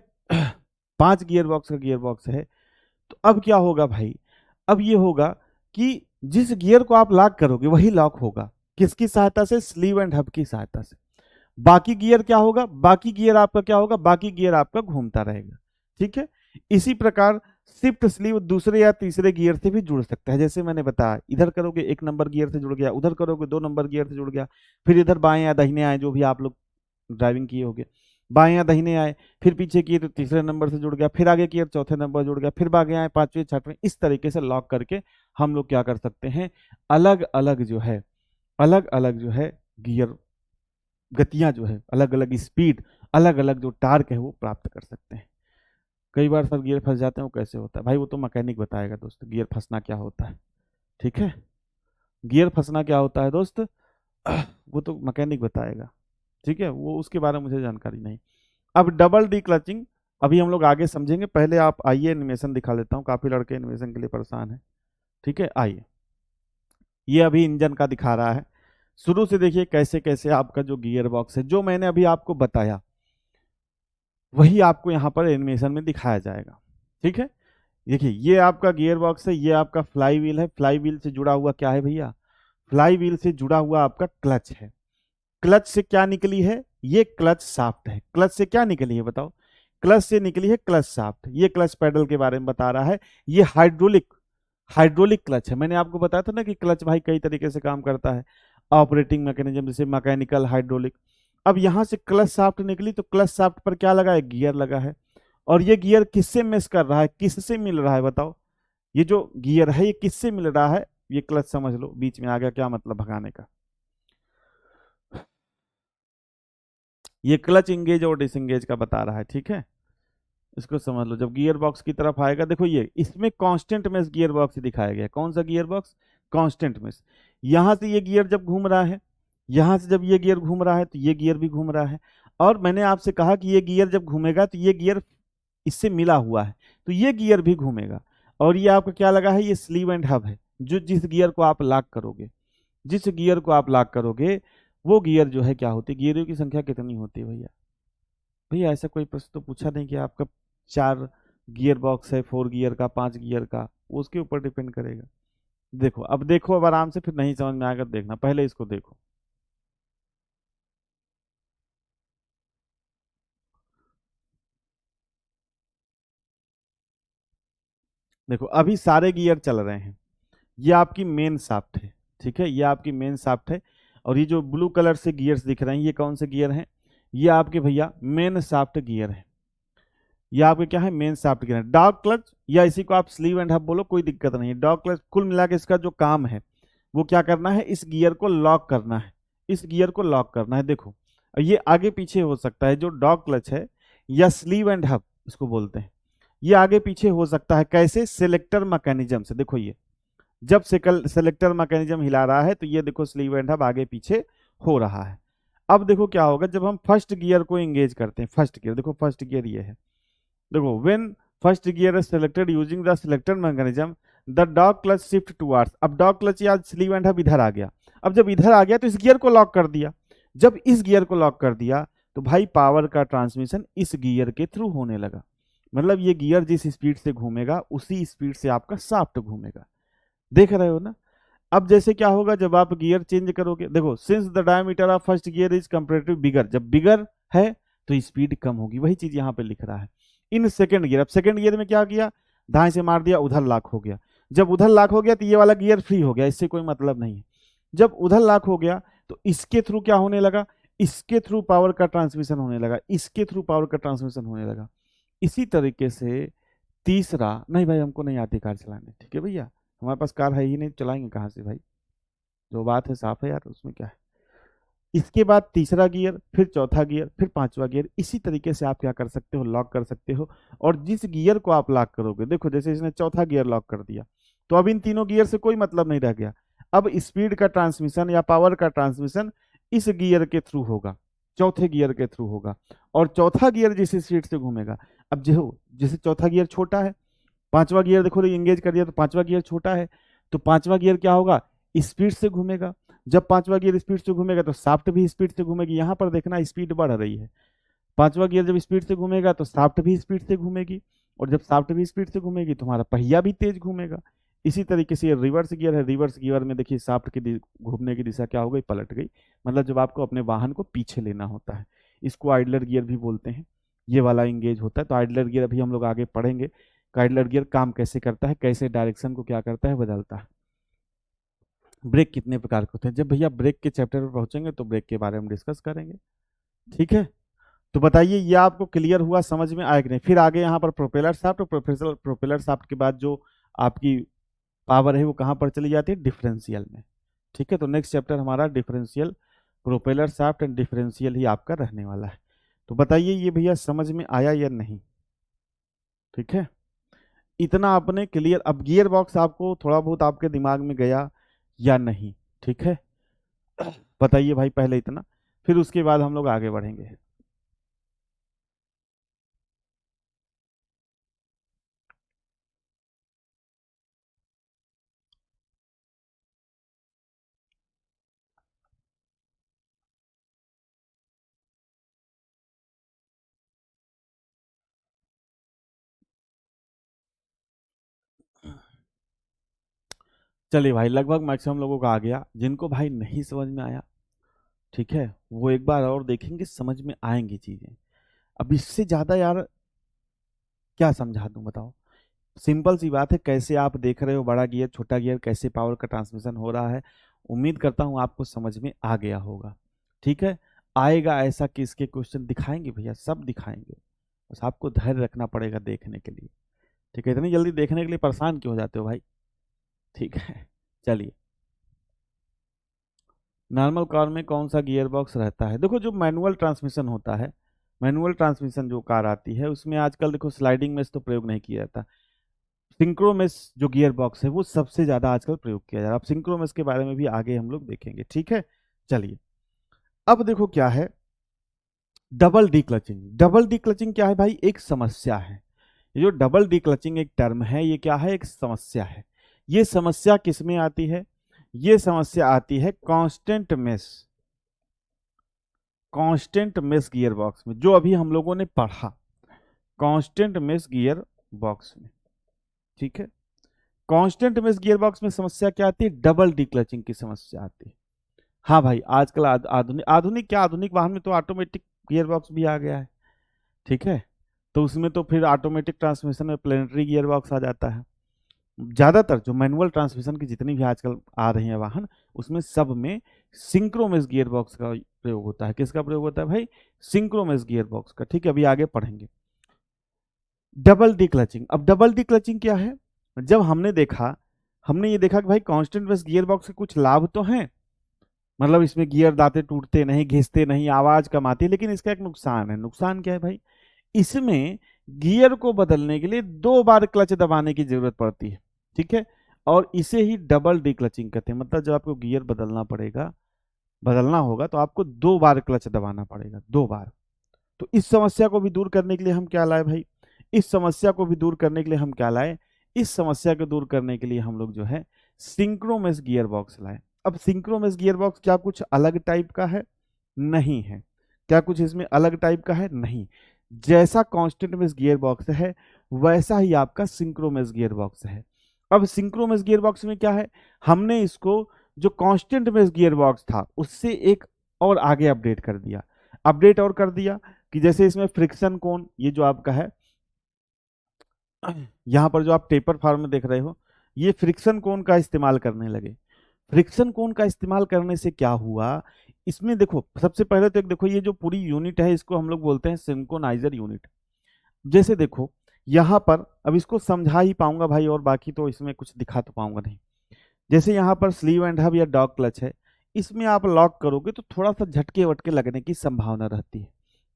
5 गियर बॉक्स का गियर बॉक्स है, तो अब क्या होगा भाई, अब ये होगा कि जिस गियर को आप लॉक करोगे वही लॉक होगा, किसकी सहायता से, स्लीव एंड हब की सहायता से। बाकी गियर क्या होगा, बाकी गियर आपका क्या होगा, बाकी गियर आपका घूमता रहेगा। ठीक है। इसी प्रकार शिफ्ट स्लीव दूसरे या तीसरे गियर से भी जुड़ सकता है, जैसे मैंने बताया, इधर करोगे 1 नंबर गियर से जुड़ गया, उधर करोगे 2 नंबर गियर से जुड़ गया, फिर इधर बाएं या दाहिने आए, जो भी आप लोग ड्राइविंग किए होगे, बाएं या दाहिने आए, फिर पीछे किए तो तीसरे नंबर से जुड़ गया, फिर आगे किए चौथे नंबर जुड़ गया, फिर आगे आए पांचवें छठवें, इस तरीके से लॉक करके हम लोग क्या कर सकते हैं, अलग अलग जो है, अलग अलग जो है गियर गतियां जो है, अलग अलग स्पीड, अलग अलग जो टार्क है वो प्राप्त कर सकते हैं। कई बार सर गियर फंस जाते हैं, वो कैसे होता है भाई, वो तो मैकेनिक बताएगा दोस्त, गियर फंसना क्या होता है। ठीक है। गियर फंसना क्या होता है दोस्त, वो तो मैकेनिक बताएगा। ठीक है, वो उसके बारे में मुझे जानकारी नहीं। अब डबल डी क्लचिंग अभी हम लोग आगे समझेंगे, पहले आप आइए एनिमेशन दिखा लेता हूँ, काफी लड़के एनिमेशन के लिए परेशान है। ठीक है, आइए, ये अभी इंजन का दिखा रहा है। शुरू से देखिए कैसे कैसे आपका जो गियर बॉक्स है, जो मैंने अभी आपको बताया वही आपको यहाँ पर एनिमेशन में दिखाया जाएगा। ठीक है। देखिए, ये आपका गियर बॉक्स है, ये आपका फ्लाई व्हील है, फ्लाई व्हील से जुड़ा हुआ क्या है भैया, फ्लाई व्हील से जुड़ा हुआ आपका क्लच है। क्लच से क्या निकली है, ये क्लच शाफ्ट है। क्लच से क्या निकली है बताओ, क्लच से निकली है क्लच शाफ्ट। ये क्लच पैडल के बारे में बता रहा है, ये हाइड्रोलिक, हाइड्रोलिक क्लच है। मैंने आपको बताया था ना कि क्लच भाई कई तरीके से काम करता है, ऑपरेटिंग मैकेनिज्म, जैसे मैकेनिकल, हाइड्रोलिक। अब यहां से क्लच शाफ्ट निकली तो क्लच शाफ्ट पर क्या लगा है, गियर लगा है, और ये गियर किससे मेश कर रहा है, किससे मिल रहा है बताओ, ये जो गियर है ये किससे मिल रहा है, ये क्लच समझ लो, बीच में आ गया, क्या मतलब भगाने का, ये क्लच इंगेज और डिसंगेज का बता रहा है। ठीक है, इसको समझ लो। जब गियर बॉक्स की तरफ आएगा, देखो ये इसमें कांस्टेंट मेश गियर बॉक्स दिखाया गया है। कौन सा गियर बॉक्स, कांस्टेंट मेश। यहां से ये गियर जब घूम रहा है, यहां से जब ये गियर घूम रहा है तो ये गियर भी घूम रहा है, और मैंने आपसे कहा कि ये गियर जब घूमेगा तो ये गियर इससे मिला हुआ है, तो ये गियर भी घूमेगा। और ये आपका क्या लगा है, ये स्लीव एंड हब है, जो जिस गियर को आप लॉक करोगे, जिस गियर को आप लॉक करोगे वो गियर जो है क्या होती है, गियरों की संख्या कितनी होती है भैया, भैया ऐसा कोई प्रश्न तो पूछा नहीं कि आपका 4 गियर बॉक्स है, 4 गियर का, 5 गियर का, वो उसके ऊपर डिपेंड करेगा। देखो, अब देखो, अब आराम से, फिर नहीं समझ में आएगा देखना, पहले इसको देखो। देखो अभी सारे गियर चल रहे हैं, ये आपकी मेन शाफ्ट है। ठीक है, ये आपकी मेन शाफ्ट है, और ये जो ब्लू कलर से गियर्स दिख रहे हैं ये कौन से गियर हैं, ये आपके भैया मेन शाफ्ट गियर है। ये आपके क्या है, main shaft gear. Dog clutch या इसी को आप स्लीव एंड हब बोलो, कोई दिक्कत नहीं है। डॉग क्लच कुल मिला के इसका जो काम है वो क्या करना है, इस गियर को लॉक करना है, इस गियर को लॉक करना है। देखो ये आगे पीछे हो सकता है, जो डॉग क्लच है या स्लीव एंड हब इसको बोलते हैं, ये आगे पीछे हो सकता है। कैसे, सेलेक्टर मैकेनिज्म से। देखो ये जब सेलेक्टर मैकेनिज्म हिला रहा है तो ये देखो स्लीव एंड हब आगे पीछे हो रहा है। अब देखो क्या होगा जब हम फर्स्ट गियर को एंगेज करते हैं। फर्स्ट गियर देखो, फर्स्ट गियर ये है, देखो when first gear is selected using the selector mechanism the dog clutch shift towards. अब डॉग क्लच या स्लीव एंड हब इधर आ गया। अब जब इधर आ गया तो इस गियर को लॉक कर दिया। जब इस गियर को लॉक कर दिया तो भाई पावर का ट्रांसमिशन इस गियर के थ्रू होने लगा। मतलब ये गियर जिस स्पीड से घूमेगा उसी स्पीड से आपका शाफ्ट घूमेगा। देख रहे हो ना। अब जैसे क्या होगा जब आप गियर चेंज करोगे, देखो since the diameter of first gear is comparative bigger, जब बिगर है तो स्पीड कम होगी, वही चीज यहाँ पे लिख रहा है। इन सेकंड गियर, अब सेकंड गियर में क्या किया, दाएं से मार दिया, उधर लॉक हो गया। जब उधर लॉक हो गया तो ये वाला गियर फ्री हो गया, इससे कोई मतलब नहीं है। जब उधर लॉक हो गया तो इसके थ्रू क्या होने लगा, इसके थ्रू पावर का ट्रांसमिशन होने लगा, इसके थ्रू पावर का ट्रांसमिशन होने लगा। इसी तरीके से तीसरा, नहीं भाई हमको नहीं आती कार चलाने, ठीक है भैया, हमारे पास कार है ही नहीं, चलाएंगे कहाँ से भाई, जो बात है साफ है यार, उसमें क्या है। इसके बाद तीसरा गियर, फिर चौथा गियर, फिर पांचवा गियर, इसी तरीके से आप क्या कर सकते हो, लॉक कर सकते हो। और जिस गियर को आप लॉक करोगे, देखो जैसे इसने चौथा गियर लॉक कर दिया तो अब इन तीनों गियर से कोई मतलब नहीं रह गया। अब स्पीड का ट्रांसमिशन या पावर का ट्रांसमिशन इस गियर के थ्रू होगा, चौथे गियर के थ्रू होगा। और चौथा गियर जिस स्पीड से घूमेगा, अब जो जैसे चौथा गियर छोटा है, पांचवा गियर देखो एंगेज कर दिया तो पांचवा गियर छोटा है, तो पांचवा गियर क्या होगा, स्पीड से घूमेगा। जब पांचवा गियर स्पीड से घूमेगा तो शाफ्ट भी स्पीड से घूमेगी। यहां पर देखना स्पीड बढ़ रही है, पांचवा गियर जब स्पीड से घूमेगा तो शाफ्ट भी स्पीड से घूमेगी, और जब शाफ्ट भी स्पीड से घूमेगी तुम्हारा पहिया भी तेज घूमेगा। इसी तरीके से ये रिवर्स गियर है, रिवर्स गियर में देखिए शाफ्ट की घूमने की दिशा क्या हो गई, पलट गई। मतलब जब आपको अपने वाहन को पीछे लेना होता है, इसको आइडलर गियर भी बोलते हैं। ये वाला इंगेज होता है, तो आइडलर गियर अभी हम लोग आगे पढ़ेंगे। आइडलर गियर काम कैसे करता है, कैसे डायरेक्शन को क्या करता है, बदलता है। ब्रेक कितने प्रकार के होते हैं, जब भैया ब्रेक के चैप्टर पर पहुंचेंगे तो ब्रेक के बारे में डिस्कस करेंगे, ठीक है। तो बताइए ये आपको क्लियर हुआ, समझ में आया कि नहीं। फिर आगे यहाँ पर प्रोपेलर शाफ्ट, और प्रोपेलर शाफ्ट के बाद जो आपकी पावर है वो कहाँ पर चली जाती है, डिफरेंशियल में, ठीक है। तो नेक्स्ट चैप्टर हमारा differential, propeller shaft and differential ही आपका रहने वाला है। तो बताइए ये भैया समझ में आया या नहीं, ठीक है। इतना आपने क्लियर, अब गियर बॉक्स आपको थोड़ा बहुत आपके दिमाग में गया या नहीं, ठीक है। बताइए भाई पहले इतना, फिर उसके बाद हम लोग आगे बढ़ेंगे। चलिए भाई, लगभग मैक्सिमम लोगों का आ गया। जिनको भाई नहीं समझ में आया, ठीक है, वो एक बार और देखेंगे, समझ में आएंगी चीजें। अब इससे ज्यादा यार क्या समझा दूं बताओ। सिंपल सी बात है, कैसे आप देख रहे हो बड़ा गियर छोटा गियर कैसे पावर का ट्रांसमिशन हो रहा है। उम्मीद करता हूं आपको समझ में आ गया होगा, ठीक है। आएगा ऐसा कि इसके क्वेश्चन दिखाएंगे भैया, सब दिखाएंगे, बस आपको धैर्य रखना पड़ेगा देखने के लिए, ठीक है। इतनी जल्दी देखने के लिए परेशान क्यों हो जाते हो भाई, ठीक है। चलिए, नॉर्मल कार में कौन सा गियर बॉक्स रहता है, देखो जो मैनुअल ट्रांसमिशन होता है, मैनुअल ट्रांसमिशन जो कार आती है उसमें आजकल देखो स्लाइडिंग में तो प्रयोग नहीं किया जाता। सिंक्रोमेस जो गियर बॉक्स है वो सबसे ज्यादा आजकल प्रयोग किया जा रहा है। अब सिंक्रोमेस के बारे में भी आगे हम लोग देखेंगे, ठीक है। चलिए, अब देखो क्या है double D clutching. Double D clutching क्या है भाई, एक समस्या है। ये जो डबल डी क्लचिंग एक टर्म है, ये क्या है, एक समस्या है। ये समस्या किस में आती है, ये समस्या आती है कांस्टेंट मेस गियर बॉक्स में, जो अभी हम लोगों ने पढ़ा, कांस्टेंट मेस गियर बॉक्स में, ठीक है। कांस्टेंट मेस गियर बॉक्स में समस्या क्या आती है, डबल डीक्लचिंग की समस्या आती है। हाँ भाई, आजकल आधुनिक आधुनिक क्या, आधुनिक वाहन में तो ऑटोमेटिक गियर बॉक्स भी आ गया है, ठीक है। तो उसमें तो फिर ऑटोमेटिक ट्रांसमिशन में प्लेनेटरी गियर बॉक्स आ जाता है। ज्यादातर जो मैनुअल ट्रांसमिशन की जितनी भी आजकल आ रही है वाहन, उसमें सब में सिंक्रोमेस गियर बॉक्स का प्रयोग होता है। किसका प्रयोग होता है भाई, सिंक्रोमेस गियर बॉक्स का, ठीक है। अभी आगे पढ़ेंगे। Double D clutching. अब डबल डी क्लचिंग क्या है? जब हमने ये देखा कि भाई कांस्टेंट बेस गियर बॉक्स के कुछ लाभ तो हैं, मतलब इसमें गियर दांते टूटते नहीं, घिसते नहीं, आवाज कम आती है, लेकिन इसका एक नुकसान है। नुकसान क्या है भाई? इसमें गियर को बदलने के लिए 2 बार क्लच दबाने की जरूरत पड़ती है, ठीक है। और इसे ही डबल डी क्लचिंग कहते हैं। मतलब जब आपको गियर बदलना होगा तो आपको 2 बार क्लच दबाना पड़ेगा, 2 बार। तो इस समस्या को भी दूर करने के लिए हम क्या लाए भाई? इस समस्या को भी दूर करने के लिए हम क्या लाए? इस समस्या को दूर करने के लिए हम लोग जो है सिंक्रोमेस गियर बॉक्स लाए। अब सिंक्रोमेस गियर बॉक्स क्या कुछ अलग टाइप का है? नहीं है। क्या कुछ इसमें अलग टाइप का है? नहीं। जैसा कांस्टेंट मेस गियर बॉक्स है वैसा ही आपका सिंक्रोमेस गियर बॉक्स है। अब सिंक्रोमेस गियर बॉक्स में क्या है? हमने इसको जो कांस्टेंट मेस गियर बॉक्स था उससे एक और आगे अपडेट और कर दिया कि जैसे इसमें फ्रिक्शन कोण, ये जो आपका है यहां पर जो आप टेपर फॉर्म में देख रहे हो, ये फ्रिक्शन कोण का इस्तेमाल करने लगे। फ्रिक्शन कोण का इस्तेमाल करने से क्या हुआ? इसमें देखो, सबसे पहले तो एक देखो, ये जो पूरी यूनिट है इसको हम लोग बोलते हैं सिंक्रोनाइजर यूनिट। जैसे देखो यहां पर, अब इसको समझा ही पाऊंगा भाई, और बाकी तो इसमें कुछ दिखा तो पाऊंगा नहीं। जैसे यहाँ पर स्लीव एंड हब या डॉग क्लच है, इसमें आप लॉक करोगे तो थोड़ा सा झटके वटके लगने की संभावना रहती है।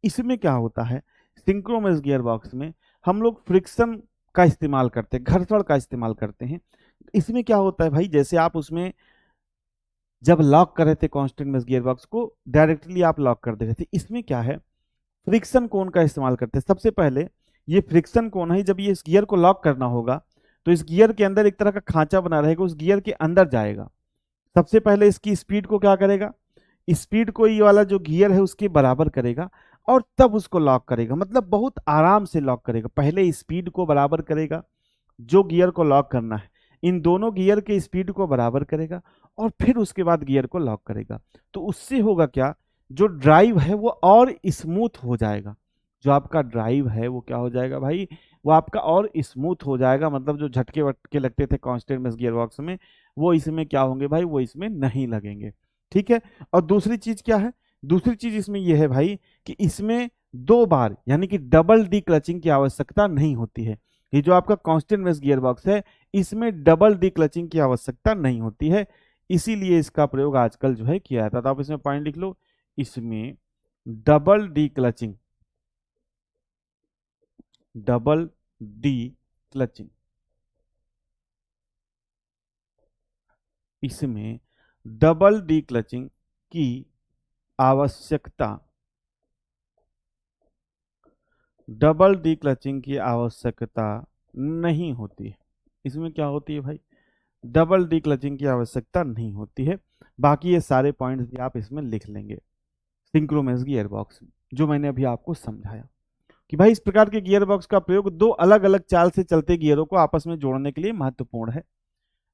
इसमें क्या होता है, सिंक्रोमेस गियर बॉक्स में हम लोग फ्रिक्शन का इस्तेमाल करते हैं, घर्षण का इस्तेमाल करते हैं। इसमें क्या होता है भाई, जैसे आप उसमें जब लॉक कर रहे थे कांस्टेंट मेस गियर बॉक्स को, डायरेक्टली आप लॉक कर दे रहे थे। इसमें क्या है, फ्रिक्शन कोण का इस्तेमाल करते हैं। सबसे पहले ये फ्रिक्शन कोण है, जब ये इस गियर को लॉक करना होगा तो इस गियर के अंदर एक तरह का खांचा बना रहेगा, उस गियर के अंदर जाएगा। सबसे पहले इसकी स्पीड को क्या करेगा, स्पीड को ये वाला जो गियर है उसके बराबर करेगा और तब उसको लॉक करेगा। मतलब बहुत आराम से लॉक करेगा। पहले स्पीड को बराबर करेगा, जो गियर को लॉक करना है इन दोनों गियर के स्पीड को बराबर करेगा और फिर उसके बाद गियर को लॉक करेगा। तो उससे होगा क्या, जो ड्राइव है वो और स्मूथ हो जाएगा। जो आपका ड्राइव है वो क्या हो जाएगा भाई, वो आपका और स्मूथ हो जाएगा। मतलब जो झटके वटके लगते थे कांस्टेंट मेस गियर बॉक्स में, वो इसमें क्या होंगे भाई, वो इसमें नहीं लगेंगे। ठीक है। और दूसरी चीज क्या है, दूसरी चीज इसमें यह है भाई कि इसमें 2 बार यानी कि डबल डी क्लचिंग की आवश्यकता नहीं होती है। ये जो आपका कांस्टेंट मेस गियर बॉक्स है इसमें डबल डी क्लचिंग की आवश्यकता नहीं होती है, इसीलिए इसका प्रयोग आजकल जो है किया जाता है। तो आप इसमें पॉइंट लिख लो, इसमें double D clutching, double D clutching, इसमें डबल डी क्लचिंग की आवश्यकता, डबल डी क्लचिंग की आवश्यकता नहीं होती है। इसमें क्या होती है भाई, डबल डी क्लचिंग की आवश्यकता नहीं होती है। बाकी ये सारे पॉइंट्स भी आप इसमें लिख लेंगे सिंक्रोमेस गियर बॉक्स में, जो मैंने अभी आपको समझाया कि भाई इस प्रकार के गियर बॉक्स का प्रयोग 2 अलग अलग चाल से चलते गियरों को आपस में जोड़ने के लिए महत्वपूर्ण है।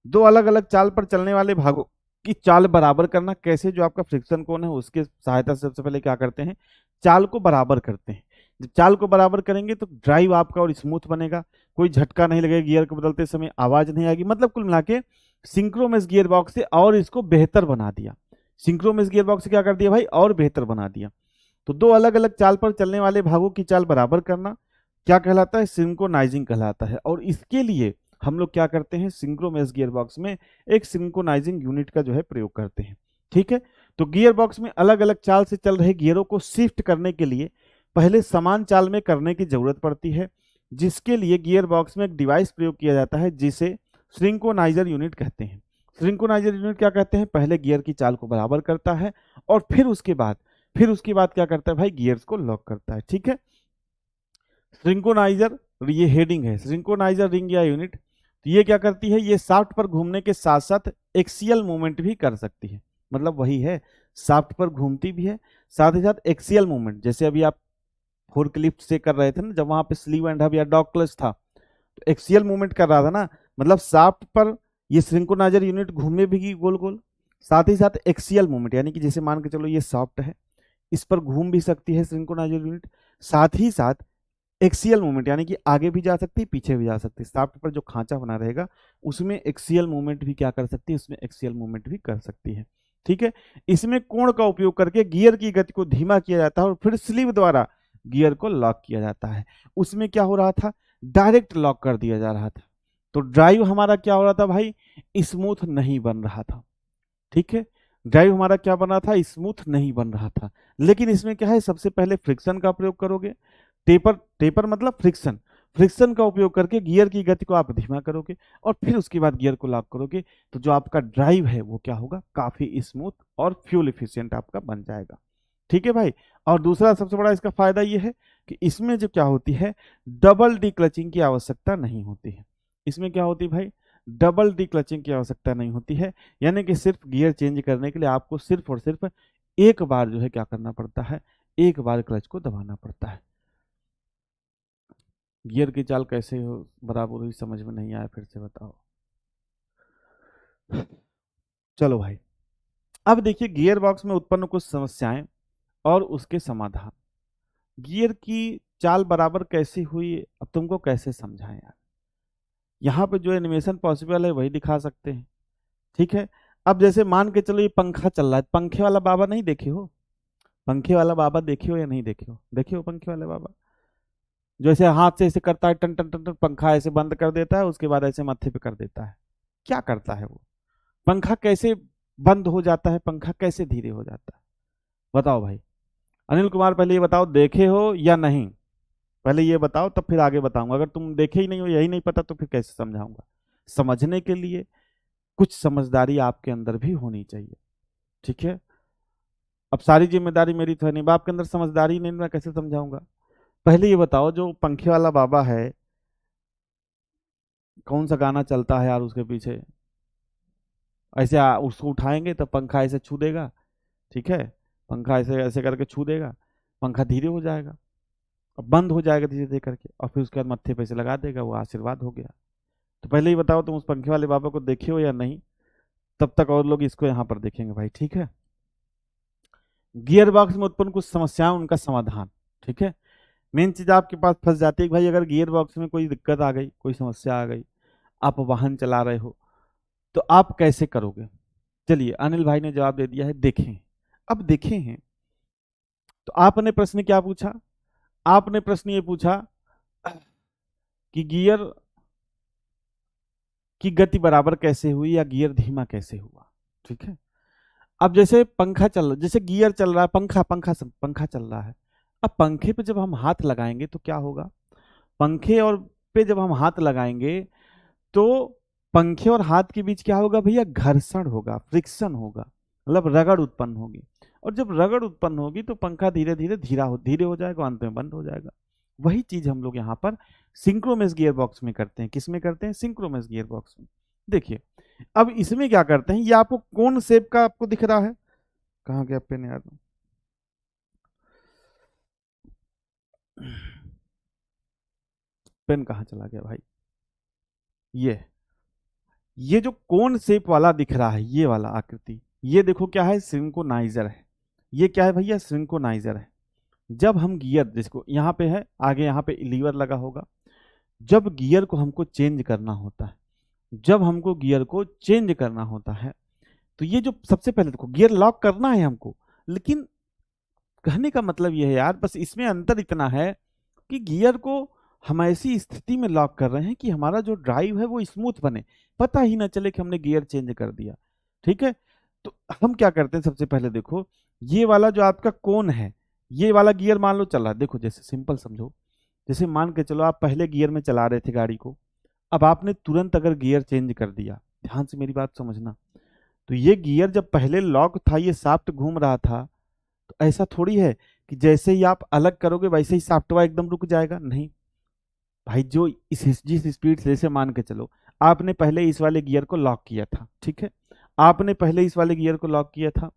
2 अलग अलग चाल पर चलने वाले भागों की चाल बराबर करना कैसे, जो आपका फ्रिक्शन कोण है उसके सहायता से सबसे पहले क्या करते हैं, चाल को बराबर करते हैं। जब चाल को बराबर करेंगे तो ड्राइव आपका और स्मूथ बनेगा, कोई झटका नहीं लगेगा, गियर को बदलते समय आवाज नहीं आएगी। मतलब कुल मिला के सिंक्रोमेस गियर बॉक्स से और इसको बेहतर बना दिया। सिंक्रोमेस गियर बॉक्स से क्या कर दिया भाई, और बेहतर बना दिया। तो 2 अलग अलग चाल पर चलने वाले भागों की चाल बराबर करना क्या कहलाता है, सिंक्रोनाइजिंग कहलाता है। और इसके लिए हम लोग क्या करते हैं, सिंक्रोमेस गियर बॉक्स में एक सिंक्रोनाइजिंग यूनिट का जो है प्रयोग करते हैं। ठीक है। तो गियर बॉक्स में अलग अलग चाल से चल रहे गियरों को शिफ्ट करने के लिए पहले समान चाल में करने की जरूरत पड़ती है, जिसके लिए गियर बॉक्स में एक डिवाइस प्रयोग किया जाता है जिसे सिंक्रोनाइजर यूनिट कहते हैं। सिंक्रोनाइजर यूनिट क्या कहते हैं, पहले गियर की चाल को बराबर करता है और फिर उसके बाद क्या करता है भाई, गियर्स को लॉक करता है। ठीक है। सिंक्रोनाइजर, ये हेडिंग है, सिंक्रोनाइजर रिंग या यूनिट, तो ये क्या करती है, ये शाफ्ट पर घूमने के साथ साथ एक्सियल मूवमेंट भी कर सकती है। मतलब वही है, शाफ्ट पर घूमती भी है, साथ ही साथ एक्सियल मूवमेंट। जैसे अभी आप फोर्क लिफ्ट से कर रहे थे ना, जब वहां पे स्लीव एंड हब या डॉग क्लच था तो एक्सियल मूवमेंट कर रहा था ना, मतलब शाफ्ट पर ये सिंक्रोनाइजर यूनिट घूमे भी गोल गोल, साथ ही साथ एक्सियल मूवमेंट यानी कि जैसे मान के चलो ये शाफ्ट है, इस पर घूम भी सकती है सिंक्रोनाइजर यूनिट, साथ ही साथ एक्सियल मूवमेंट यानी कि आगे भी जा सकती है पीछे भी जा सकती है। शाफ्ट पर जो खांचा बना रहेगा उसमें एक्सियल मूवमेंट भी क्या कर सकती है, उसमें एक्सियल मूवमेंट भी कर सकती है। ठीक है। इसमें कोण का उपयोग करके गियर की गति को धीमा किया जाता है और फिर स्लीव द्वारा गियर को लॉक किया जाता है। उसमें क्या हो रहा था, डायरेक्ट लॉक कर दिया जा रहा था, तो ड्राइव हमारा क्या हो रहा था भाई, स्मूथ नहीं बन रहा था। ठीक है, ड्राइव हमारा क्या बन रहा था, स्मूथ नहीं बन रहा था। लेकिन इसमें क्या है, सबसे पहले फ्रिक्शन का प्रयोग करोगे, टेपर टेपर मतलब फ्रिक्शन, फ्रिक्शन का उपयोग करके गियर की गति को आप धीमा करोगे और फिर उसके बाद गियर को लॉक करोगे, तो जो आपका ड्राइव है वो क्या होगा, काफी स्मूथ और फ्यूल इफिशियंट आपका बन जाएगा। ठीक है भाई। और दूसरा सबसे बड़ा इसका फायदा ये है कि इसमें जो क्या होती है, डबल डी क्लचिंग की आवश्यकता नहीं होती है। इसमें क्या होती है भाई, डबल डी क्लचिंग की आवश्यकता नहीं होती है, यानी कि सिर्फ गियर चेंज करने के लिए आपको सिर्फ और सिर्फ एक बार जो है क्या करना पड़ता है, एक बार क्लच को दबाना पड़ता है। गियर की चाल कैसे हो बराबर हुई, समझ में नहीं आया, फिर से बताओ। चलो भाई, अब देखिए गियर बॉक्स में उत्पन्न कुछ समस्याएं और उसके समाधान। गियर की चाल बराबर कैसी हुई, अब तुमको कैसे समझाएं यार। यहाँ पे जो एनिमेशन पॉसिबल है वही दिखा सकते हैं। ठीक है, अब जैसे मान के चलो ये पंखा चल रहा है, पंखे वाला बाबा नहीं देखे हो, पंखे वाला बाबा देखे हो या नहीं देखे हो, देखे हो पंखे वाले बाबा, जो ऐसे हाथ से ऐसे करता है, टन टन टन टन, पंखा ऐसे बंद कर देता है, उसके बाद ऐसे माथे पे कर देता है। क्या करता है वो, पंखा कैसे बंद हो जाता है, पंखा कैसे धीरे हो जाता है, बताओ भाई। अनिल कुमार पहले ये बताओ, देखे हो या नहीं, पहले ये बताओ तब फिर आगे बताऊंगा। अगर तुम देखे ही नहीं हो, यही नहीं पता, तो फिर कैसे समझाऊंगा। समझने के लिए कुछ समझदारी आपके अंदर भी होनी चाहिए। ठीक है, अब सारी जिम्मेदारी मेरी तो है नहीं, बाप के अंदर समझदारी नहीं, मैं कैसे समझाऊंगा। पहले ये बताओ, जो पंखे वाला बाबा है, कौन सा गाना चलता है यार उसके पीछे, ऐसे उसको उठाएंगे तो पंखा ऐसे छू देगा। ठीक है, पंखा ऐसे ऐसे करके छू देगा, पंखा धीरे हो जाएगा और बंद हो जाएगा धीरे धीरे करके, और फिर उसके बाद मत्थे पे से लगा देगा, वो आशीर्वाद हो गया। तो पहले ही बताओ तुम उस पंखे वाले बाबा को देखे हो या नहीं, तब तक और लोग इसको यहाँ पर देखेंगे भाई। ठीक है, गियर बॉक्स में उत्पन्न कुछ समस्याएं, उनका समाधान। ठीक है, मेन चीज आपके पास फंस जाती है कि भाई अगर गियर बॉक्स में कोई दिक्कत आ गई, कोई समस्या आ गई, आप वाहन चला रहे हो, तो आप कैसे करोगे। चलिए, अनिल भाई ने जवाब दे दिया है, देखें। अब देखे हैं तो आपने प्रश्न क्या पूछा, आपने प्रश्न ये पूछा कि गियर की गति बराबर कैसे हुई या गियर धीमा कैसे हुआ। ठीक है, अब जैसे पंखा चल, जैसे गियर चल रहा है, पंखा पंखा पंखा चल रहा है, अब पंखे पे जब हम हाथ लगाएंगे तो क्या होगा, पंखे और पे जब हम हाथ लगाएंगे तो पंखे और हाथ के बीच क्या होगा भैया, घर्षण होगा, फ्रिक्शन होगा, मतलब रगड़ उत्पन्न होगी। और जब रगड़ उत्पन्न होगी तो पंखा धीरे धीरे धीरे हो जाएगा, अंत में बंद हो जाएगा। वही चीज हम लोग यहाँ पर सिंक्रोमेस गियर बॉक्स में करते हैं। किस में करते हैं, सिंक्रोमेस गियर बॉक्स में। देखिए, अब इसमें क्या करते हैं, ये आपको कौन शेप का आपको दिख रहा है, कहाँ गया पेन यार, पेन कहाँ चला गया भाई, ये जो कोन शेप वाला दिख रहा है, ये वाला आकृति, ये देखो क्या है, सिंक्रोनाइजर है। ये क्या है भैया, सिंक्रोनाइजर है। जब हम गियर, जिसको यहाँ पे है आगे, यहाँ पे लीवर लगा होगा, जब गियर को हमको चेंज करना होता है, जब हमको गियर को चेंज करना होता है, तो ये जो सबसे पहले देखो गियर लॉक करना है हमको, लेकिन कहने का मतलब ये है यार, बस इसमें अंतर इतना है कि गियर को हम ऐसी स्थिति में लॉक कर रहे हैं कि हमारा जो ड्राइव है वो स्मूथ बने, पता ही ना चले कि हमने गियर चेंज कर दिया। ठीक है, तो हम क्या करते हैं, सबसे पहले देखो, ये वाला जो आपका कोन है, ये वाला गियर मान लो चल रहा है, देखो जैसे सिंपल समझो, जैसे मान के चलो आप पहले गियर में चला रहे थे गाड़ी को, अब आपने तुरंत अगर गियर चेंज कर दिया, ध्यान से मेरी बात समझना, तो ये गियर जब पहले लॉक था, ये शाफ्ट घूम रहा था, तो ऐसा थोड़ी है कि जैसे ही आप अलग करोगे वैसे ही शाफ्ट एकदम रुक जाएगा, नहीं भाई। जो जिस स्पीड से, जैसे मान के चलो आपने पहले इस वाले गियर को लॉक किया था, ठीक है, आपने पहले इस वाले गियर को लॉक किया था,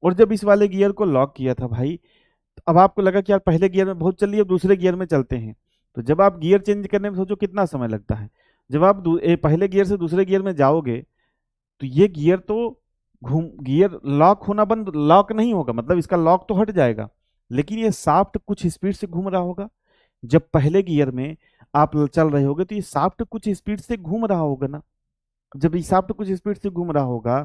और जब इस वाले गियर को लॉक किया था भाई, तो अब आपको लगा कि यार पहले गियर में बहुत चल रही है, अब दूसरे गियर में चलते हैं। तो जब आप गियर चेंज करने में सोचो कितना समय लगता है, जब आप पहले गियर से दूसरे गियर में जाओगे, तो ये गियर तो घूम, गियर लॉक होना बंद, लॉक नहीं होगा, मतलब इसका लॉक तो हट जाएगा, लेकिन ये शाफ्ट कुछ स्पीड से घूम रहा होगा। जब पहले गियर में आप चल रहे होगे तो ये शाफ्ट कुछ स्पीड से घूम रहा होगा ना, जब ये शाफ्ट कुछ स्पीड से घूम रहा होगा,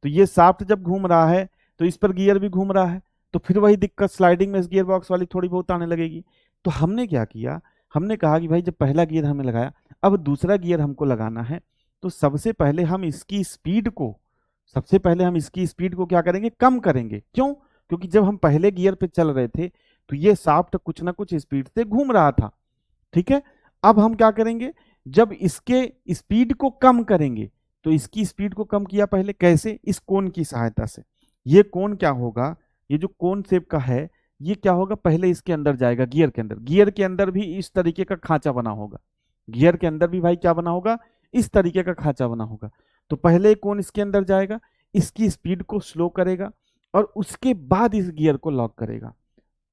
तो ये शाफ्ट जब घूम रहा है तो इस पर गियर भी घूम रहा है, तो फिर वही दिक्कत स्लाइडिंग में इस गियर बॉक्स वाली थोड़ी बहुत आने लगेगी। तो हमने क्या किया, हमने कहा कि भाई जब पहला गियर हमें लगाया, अब दूसरा गियर हमको लगाना है, तो सबसे पहले हम इसकी स्पीड को क्या करेंगे, कम करेंगे। क्यों? क्योंकि जब हम पहले गियर पे चल रहे थे तो ये शाफ्ट कुछ ना कुछ स्पीड से घूम रहा था, ठीक है। अब हम क्या करेंगे, जब इसके स्पीड को कम करेंगे, तो इसकी स्पीड को कम किया पहले, कैसे? इस कोन की सहायता से। ये कोन क्या होगा, ये जो कोन शेप का है, ये क्या होगा, पहले इसके अंदर जाएगा, गियर के अंदर भी इस तरीके का खांचा बना होगा, गियर के अंदर भी भाई क्या बना होगा, इस तरीके का खांचा बना होगा। तो पहले कोन इसके अंदर जाएगा, इसकी स्पीड को स्लो करेगा, और उसके बाद इस गियर को लॉक करेगा।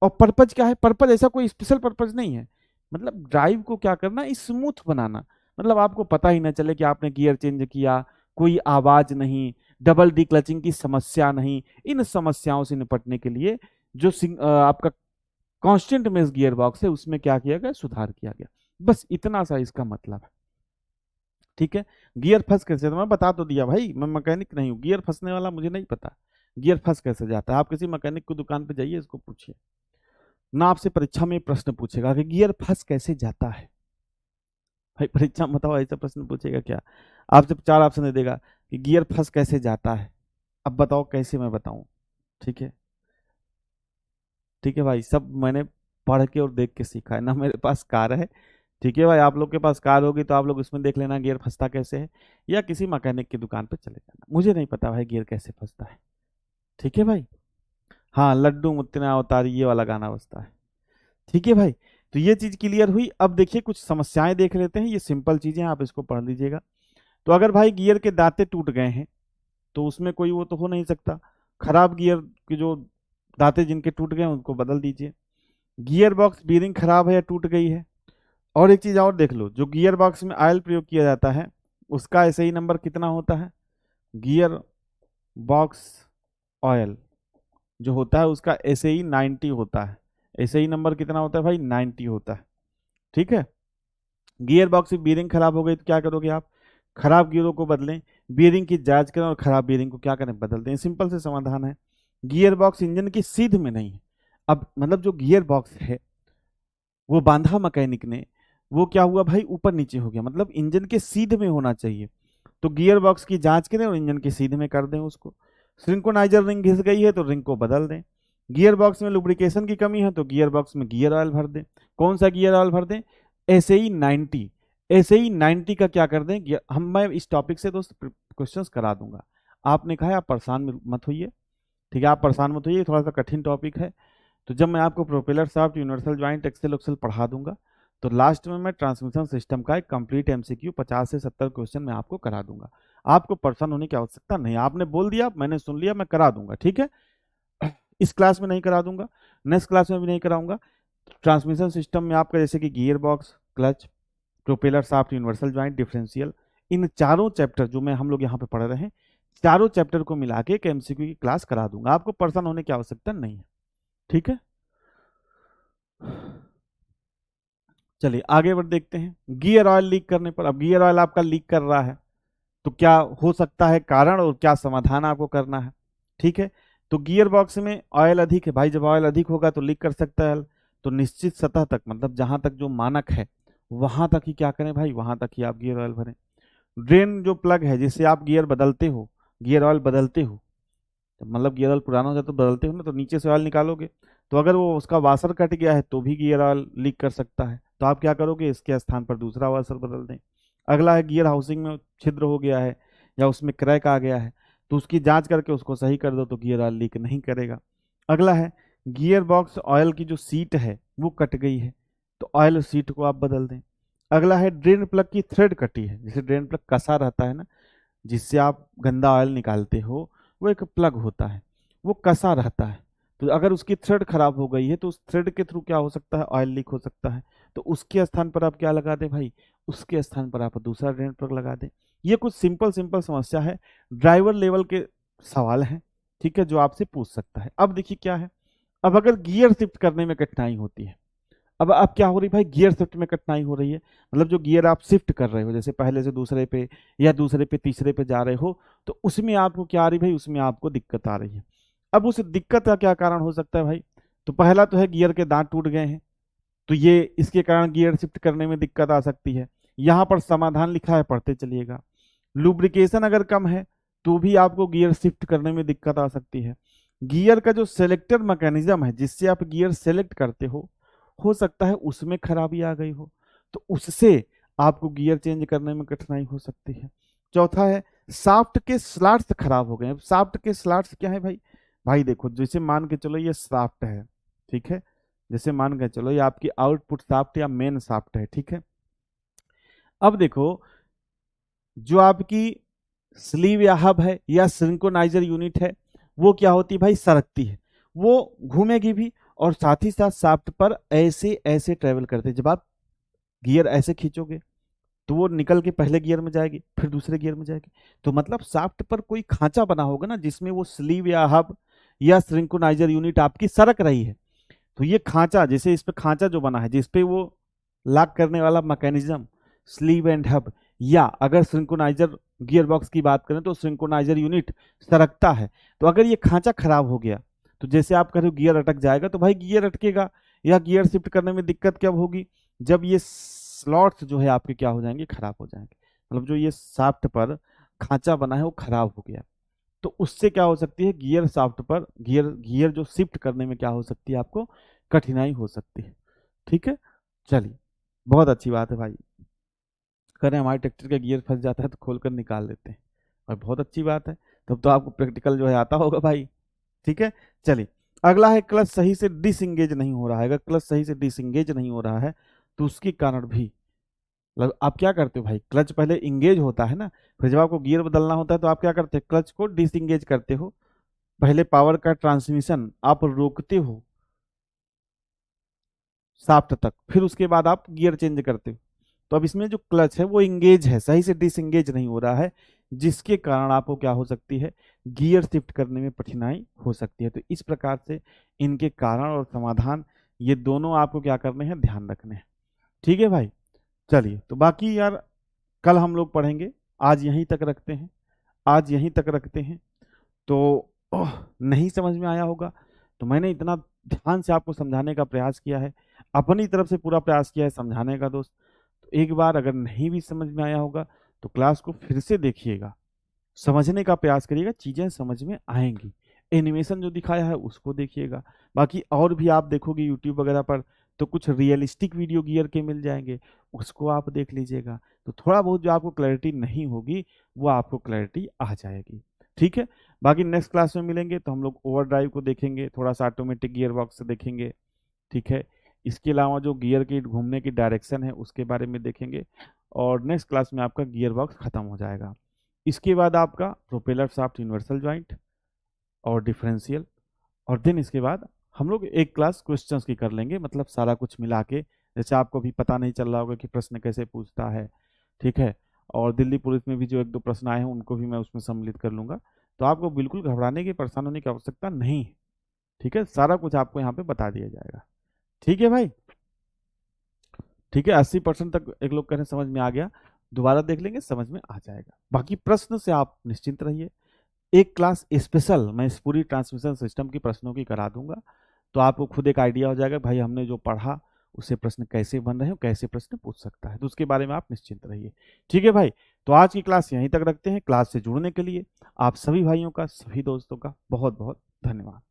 और पर्पज क्या है, पर्पज ऐसा कोई स्पेशल पर्पज नहीं है, मतलब ड्राइव को क्या करना, स्मूथ बनाना, मतलब आपको पता ही ना चले कि आपने गियर चेंज किया, कोई आवाज नहीं, डबल डी क्लचिंग की समस्या नहीं। इन समस्याओं से निपटने के लिए जो आपका कांस्टेंट मेश गियर बॉक्स है उसमें क्या किया गया, सुधार किया गया। बस इतना सा इसका मतलब है, ठीक है। गियर फंस कैसे, तो मैं बता तो दिया भाई, मैं मैकेनिक नहीं हूँ, गियर फंसने वाला मुझे नहीं पता, गियर फंस कैसे जाता है। आप किसी मैकेनिक की दुकान पे जाइए, इसको पूछिए ना, आपसे परीक्षा में प्रश्न पूछेगा कि गियर फंस कैसे जाता है। भाई परीक्षा में बताओ ऐसा प्रश्न पूछेगा क्या? आपसे 4 ऑप्शन दे देगा कि गियर फंस कैसे जाता है, अब बताओ कैसे मैं बताऊं। ठीक है, ठीक है भाई, सब मैंने पढ़ के और देख के सीखा है ना, मेरे पास कार है। ठीक है भाई, आप लोग के पास कार होगी तो आप लोग उसमें देख लेना गियर फंसता कैसे है, या किसी मैकेनिक की दुकान पे चले जाना, मुझे नहीं पता भाई गियर कैसे फंसता है। ठीक है भाई, हाँ लड्डू मुत्तना अवतारी ये वाला गाना बजता है। ठीक है भाई, तो ये चीज क्लियर हुई। अब देखिए कुछ समस्याएं देख लेते हैं, ये सिंपल चीजें आप इसको पढ़ लीजिएगा। तो अगर भाई गियर के दांते टूट गए हैं, तो उसमें कोई वो तो हो नहीं सकता, खराब गियर के जो दांते जिनके टूट गए हैं उनको बदल दीजिए। गियर बॉक्स बीरिंग खराब है या टूट गई है। और एक चीज और देख लो, जो गियर बॉक्स में ऑयल प्रयोग किया जाता है उसका ऐसे ही नंबर कितना होता है, गियर बॉक्स ऑयल जो होता है उसका ऐसे ही 90 होता है। ऐसे ही नंबर कितना होता है भाई, 90 होता है। ठीक है, गियर बॉक्स की बीयरिंग खराब हो गई तो क्या करोगे आप, खराब गियरों को बदलें, बीयरिंग की जांच करें और खराब बीयरिंग को क्या करें, बदल दें। सिंपल से समाधान है। गियर बॉक्स इंजन की सीध में नहीं है। अब मतलब जो गियर बॉक्स है वो बांधा मैकेनिक ने, वो क्या हुआ भाई, ऊपर नीचे हो गया, मतलब इंजन के सीध में होना चाहिए। तो गियर बॉक्स की जांच करें और इंजन के सीध में कर दें उसको। सिंक्रोनाइजर रिंग घिस गई है तो रिंग को बदल दें। गियर बॉक्स में लुब्रिकेशन की कमी है तो गियर बॉक्स में गियर ऑयल भर दें। कौन सा गियर ऑयल भर दें, ऐसे ही 90, ऐसे ही 90 का क्या कर दें मैं इस टॉपिक से दोस्त क्वेश्चंस करा दूंगा। आपने कहा है आप परेशान मत होइए, ठीक है, आप परेशान मत होइए, थोड़ा सा कठिन टॉपिक है। तो जब मैं आपको propeller shaft, universal joint, axle उक्सेल पढ़ा दूंगा, तो लास्ट में मैं ट्रांसमिशन सिस्टम का एक कंप्लीट एमसीक्यू 50 से 70 क्वेश्चन मैं आपको करा दूंगा। आपको परेशान होने की आवश्यकता नहीं, आपने बोल दिया, मैंने सुन लिया, मैं करा दूंगा। ठीक है, इस क्लास में नहीं करा दूंगा, नेक्स्ट क्लास में भी नहीं कराऊंगा। ट्रांसमिशन सिस्टम में आपका जैसे कि gear box, clutch, propeller shaft, universal joint, differential, इन चारों चैप्टर जो मैं हम लोग यहाँ पे पढ़ रहे हैं, चारों चैप्टर को मिला के एक एमसीक्यू की क्लास करा दूंगा। आपको परेशान होने की आवश्यकता नहीं है। ठीक है, चलिए आगे बढ़ देखते हैं। गियर ऑयल लीक करने पर, अब गियर ऑयल आपका लीक कर रहा है तो क्या हो सकता है कारण और क्या समाधान आपको करना है। ठीक है, तो गियर बॉक्स में ऑयल अधिक है भाई, जब ऑयल अधिक होगा तो लीक कर सकता है ऑयल। तो निश्चित सतह तक, मतलब जहां तक जो मानक है वहां तक ही क्या करें भाई, वहां तक ही आप गियर ऑयल भरें। ड्रेन जो प्लग है जिससे आप गियर बदलते हो, गियर ऑयल बदलते हो, मतलब गियर ऑयल पुराना हो जाए तो बदलते हो ना, तो नीचे से ऑयल निकालोगे, तो अगर वो उसका वाशर कट गया है तो भी गियर ऑयल लीक कर सकता है। तो आप क्या करोगे, इसके स्थान पर दूसरा वाशर बदल दें। अगला है गियर हाउसिंग में छिद्र हो गया है या उसमें क्रैक आ गया है, तो उसकी जांच करके उसको सही कर दो तो गियर ऑयल लीक नहीं करेगा। अगला है गियर बॉक्स ऑयल की जो सीट है वो कट गई है, तो ऑयल सीट को आप बदल दें। अगला है ड्रेन प्लग की थ्रेड कटी है, जैसे ड्रेन प्लग कसा रहता है ना, जिससे आप गंदा ऑयल निकालते हो, वो एक प्लग होता है, वो कसा रहता है। तो अगर उसकी थ्रेड खराब हो गई है तो उस थ्रेड के थ्रू क्या हो सकता है, ऑयल लीक हो सकता है। तो उसके स्थान पर आप क्या लगा दें भाई, उसके स्थान पर आप दूसरा ड्रेन प्लग लगा दें। ये कुछ सिंपल सिंपल समस्या है, ड्राइवर लेवल के सवाल हैं, ठीक है, जो आपसे पूछ सकता है। अब देखिए क्या है, अब अगर गियर शिफ्ट करने में कठिनाई होती है, अब क्या हो रही भाई, गियर शिफ्ट में कठिनाई हो रही है, मतलब जो गियर आप शिफ्ट कर रहे हो, जैसे पहले से दूसरे पे या दूसरे पे तीसरे पे जा रहे हो, तो उसमें आपको क्या आ रही भाई, उसमें आपको दिक्कत आ रही है। अब उस दिक्कत का क्या कारण हो सकता है भाई, तो पहला तो है गियर के दांत टूट गए हैं, तो ये इसके कारण गियर शिफ्ट करने में दिक्कत आ सकती है। यहाँ पर समाधान लिखा है, पढ़ते चलिएगा। लुब्रिकेशन अगर कम है तो भी आपको गियर शिफ्ट करने में दिक्कत आ सकती है। गियर का जो सेलेक्टर मैकेनिज्म है जिससे आप गियर सेलेक्ट करते हो सकता है उसमें खराबी आ गई हो, तो उससे आपको गियर चेंज करने में कठिनाई हो सकती है। चौथा है शाफ्ट के स्लॉट्स खराब हो गए। अब शाफ्ट के स्लॉट्स क्या है भाई? भाई देखो, जैसे मान के चलो ये शाफ्ट है, ठीक है, जैसे मान के चलो ये आपकी आउटपुट शाफ्ट या मेन शाफ्ट है, ठीक है। अब देखो, जो आपकी स्लीव या हब है या सिंक्रोनाइजर यूनिट है वो क्या होती है भाई? सरकती है, वो घूमेगी भी और साथ ही साथ शाफ्ट पर ऐसे ऐसे ट्रेवल करते हैं। जब आप गियर ऐसे खींचोगे तो वो निकल के पहले गियर में जाएगी, फिर दूसरे गियर में जाएगी। तो मतलब शाफ्ट पर कोई खांचा बना होगा ना जिसमें वो स्लीव या हब या सिंक्रोनाइजर यूनिट आपकी सरक रही है। तो ये खांचा, जैसे इस पे खांचा जो बना है जिसपे वो लॉक करने वाला मैकेनिज्म स्लीव एंड हब, या अगर सिंक्रोनाइजर गियर बॉक्स की बात करें तो सिंक्रोनाइजर यूनिट सरकता है। तो अगर ये खांचा खराब हो गया तो जैसे आप कह रहे हो गियर अटक जाएगा, तो भाई गियर अटकेगा या गियर शिफ्ट करने में दिक्कत कब होगी? जब ये स्लॉट्स जो है आपके क्या हो जाएंगे? खराब हो जाएंगे। मतलब जो ये शाफ्ट पर खांचा बना है वो खराब हो गया, तो उससे क्या हो सकती है? गियर शाफ्ट पर गियर गियर जो शिफ्ट करने में क्या हो सकती है? आपको कठिनाई हो सकती है। ठीक है, चलिए, बहुत अच्छी बात है भाई। करें हमारे ट्रैक्टर का गियर फंस जाता है तो खोल कर निकाल देते हैं, और बहुत अच्छी बात है। तब तो आपको प्रैक्टिकल जो है आता होगा भाई। ठीक है, चलिए, अगला है क्लच सही से डिसंगेज नहीं हो रहा है। अगर क्लच सही से डिसंगेज नहीं हो रहा है तो उसके कारण भी मतलब आप क्या करते हो भाई? क्लच पहले इंगेज होता है ना, फिर जब आपको गियर बदलना होता है तो आप क्या करते हैं? क्लच को डिसंगेज करते हो, पहले पावर का ट्रांसमिशन आप रोकते हो शाफ्ट तक, फिर उसके बाद आप गियर चेंज करते हो। तो अब इसमें जो क्लच है वो इंगेज है, सही से डिसंगेज नहीं हो रहा है, जिसके कारण आपको क्या हो सकती है? गियर शिफ्ट करने में कठिनाई हो सकती है। तो इस प्रकार से इनके कारण और समाधान ये दोनों आपको क्या करने हैं? ध्यान रखने हैं। ठीक है भाई, चलिए, तो बाकी यार कल हम लोग पढ़ेंगे। आज यहीं तक रखते हैं, आज यहीं तक रखते हैं। तो नहीं समझ में आया होगा तो मैंने इतना ध्यान से आपको समझाने का प्रयास किया है, अपनी तरफ से पूरा प्रयास किया है समझाने का दोस्त। तो एक बार अगर नहीं भी समझ में आया होगा तो क्लास को फिर से देखिएगा, समझने का प्रयास करिएगा, चीज़ें समझ में आएंगी। एनिमेशन जो दिखाया है उसको देखिएगा, बाकी और भी आप देखोगे यूट्यूब वगैरह पर तो कुछ रियलिस्टिक वीडियो गियर के मिल जाएंगे, उसको आप देख लीजिएगा। तो थोड़ा बहुत जो आपको क्लैरिटी नहीं होगी वो आपको क्लैरिटी आ जाएगी। ठीक है, बाकी नेक्स्ट क्लास में मिलेंगे तो हम लोग ओवर ड्राइव को देखेंगे, थोड़ा सा ऑटोमेटिक गियर बॉक्स से देखेंगे। ठीक है, इसके अलावा जो गियर की घूमने की डायरेक्शन है उसके बारे में देखेंगे, और नेक्स्ट क्लास में आपका गियर बॉक्स खत्म हो जाएगा। इसके बाद आपका प्रोपेलर शाफ्ट यूनिवर्सल जॉइंट और डिफरेंशियल, और देन इसके बाद हम लोग एक क्लास क्वेश्चंस की कर लेंगे, मतलब सारा कुछ मिला के, जैसे आपको भी पता नहीं चल रहा होगा कि प्रश्न कैसे पूछता है। ठीक है, और दिल्ली पुलिस में भी जो एक दो प्रश्न आए हैं उनको भी मैं उसमें सम्मिलित कर लूंगा। तो आपको बिल्कुल घबराने की, परेशान होने की आवश्यकता नहीं है। ठीक है, सारा कुछ आपको यहाँ पे बता दिया जाएगा। ठीक है भाई, ठीक है, 80% तक एक लोग कह रहे हैं समझ में आ गया, दोबारा देख लेंगे समझ में आ जाएगा। बाकी प्रश्न से आप निश्चिंत रहिए, एक क्लास स्पेशल मैं इस पूरी ट्रांसमिशन सिस्टम की प्रश्नों की करा दूंगा, तो आपको खुद एक आइडिया हो जाएगा भाई हमने जो पढ़ा उससे प्रश्न कैसे बन रहे हैं, कैसे प्रश्न पूछ सकता है, तो उसके बारे में आप निश्चिंत रहिए। ठीक है भाई, तो आज की क्लास यहीं तक रखते हैं। क्लास से जुड़ने के लिए आप सभी भाइयों का, सभी दोस्तों का बहुत बहुत धन्यवाद।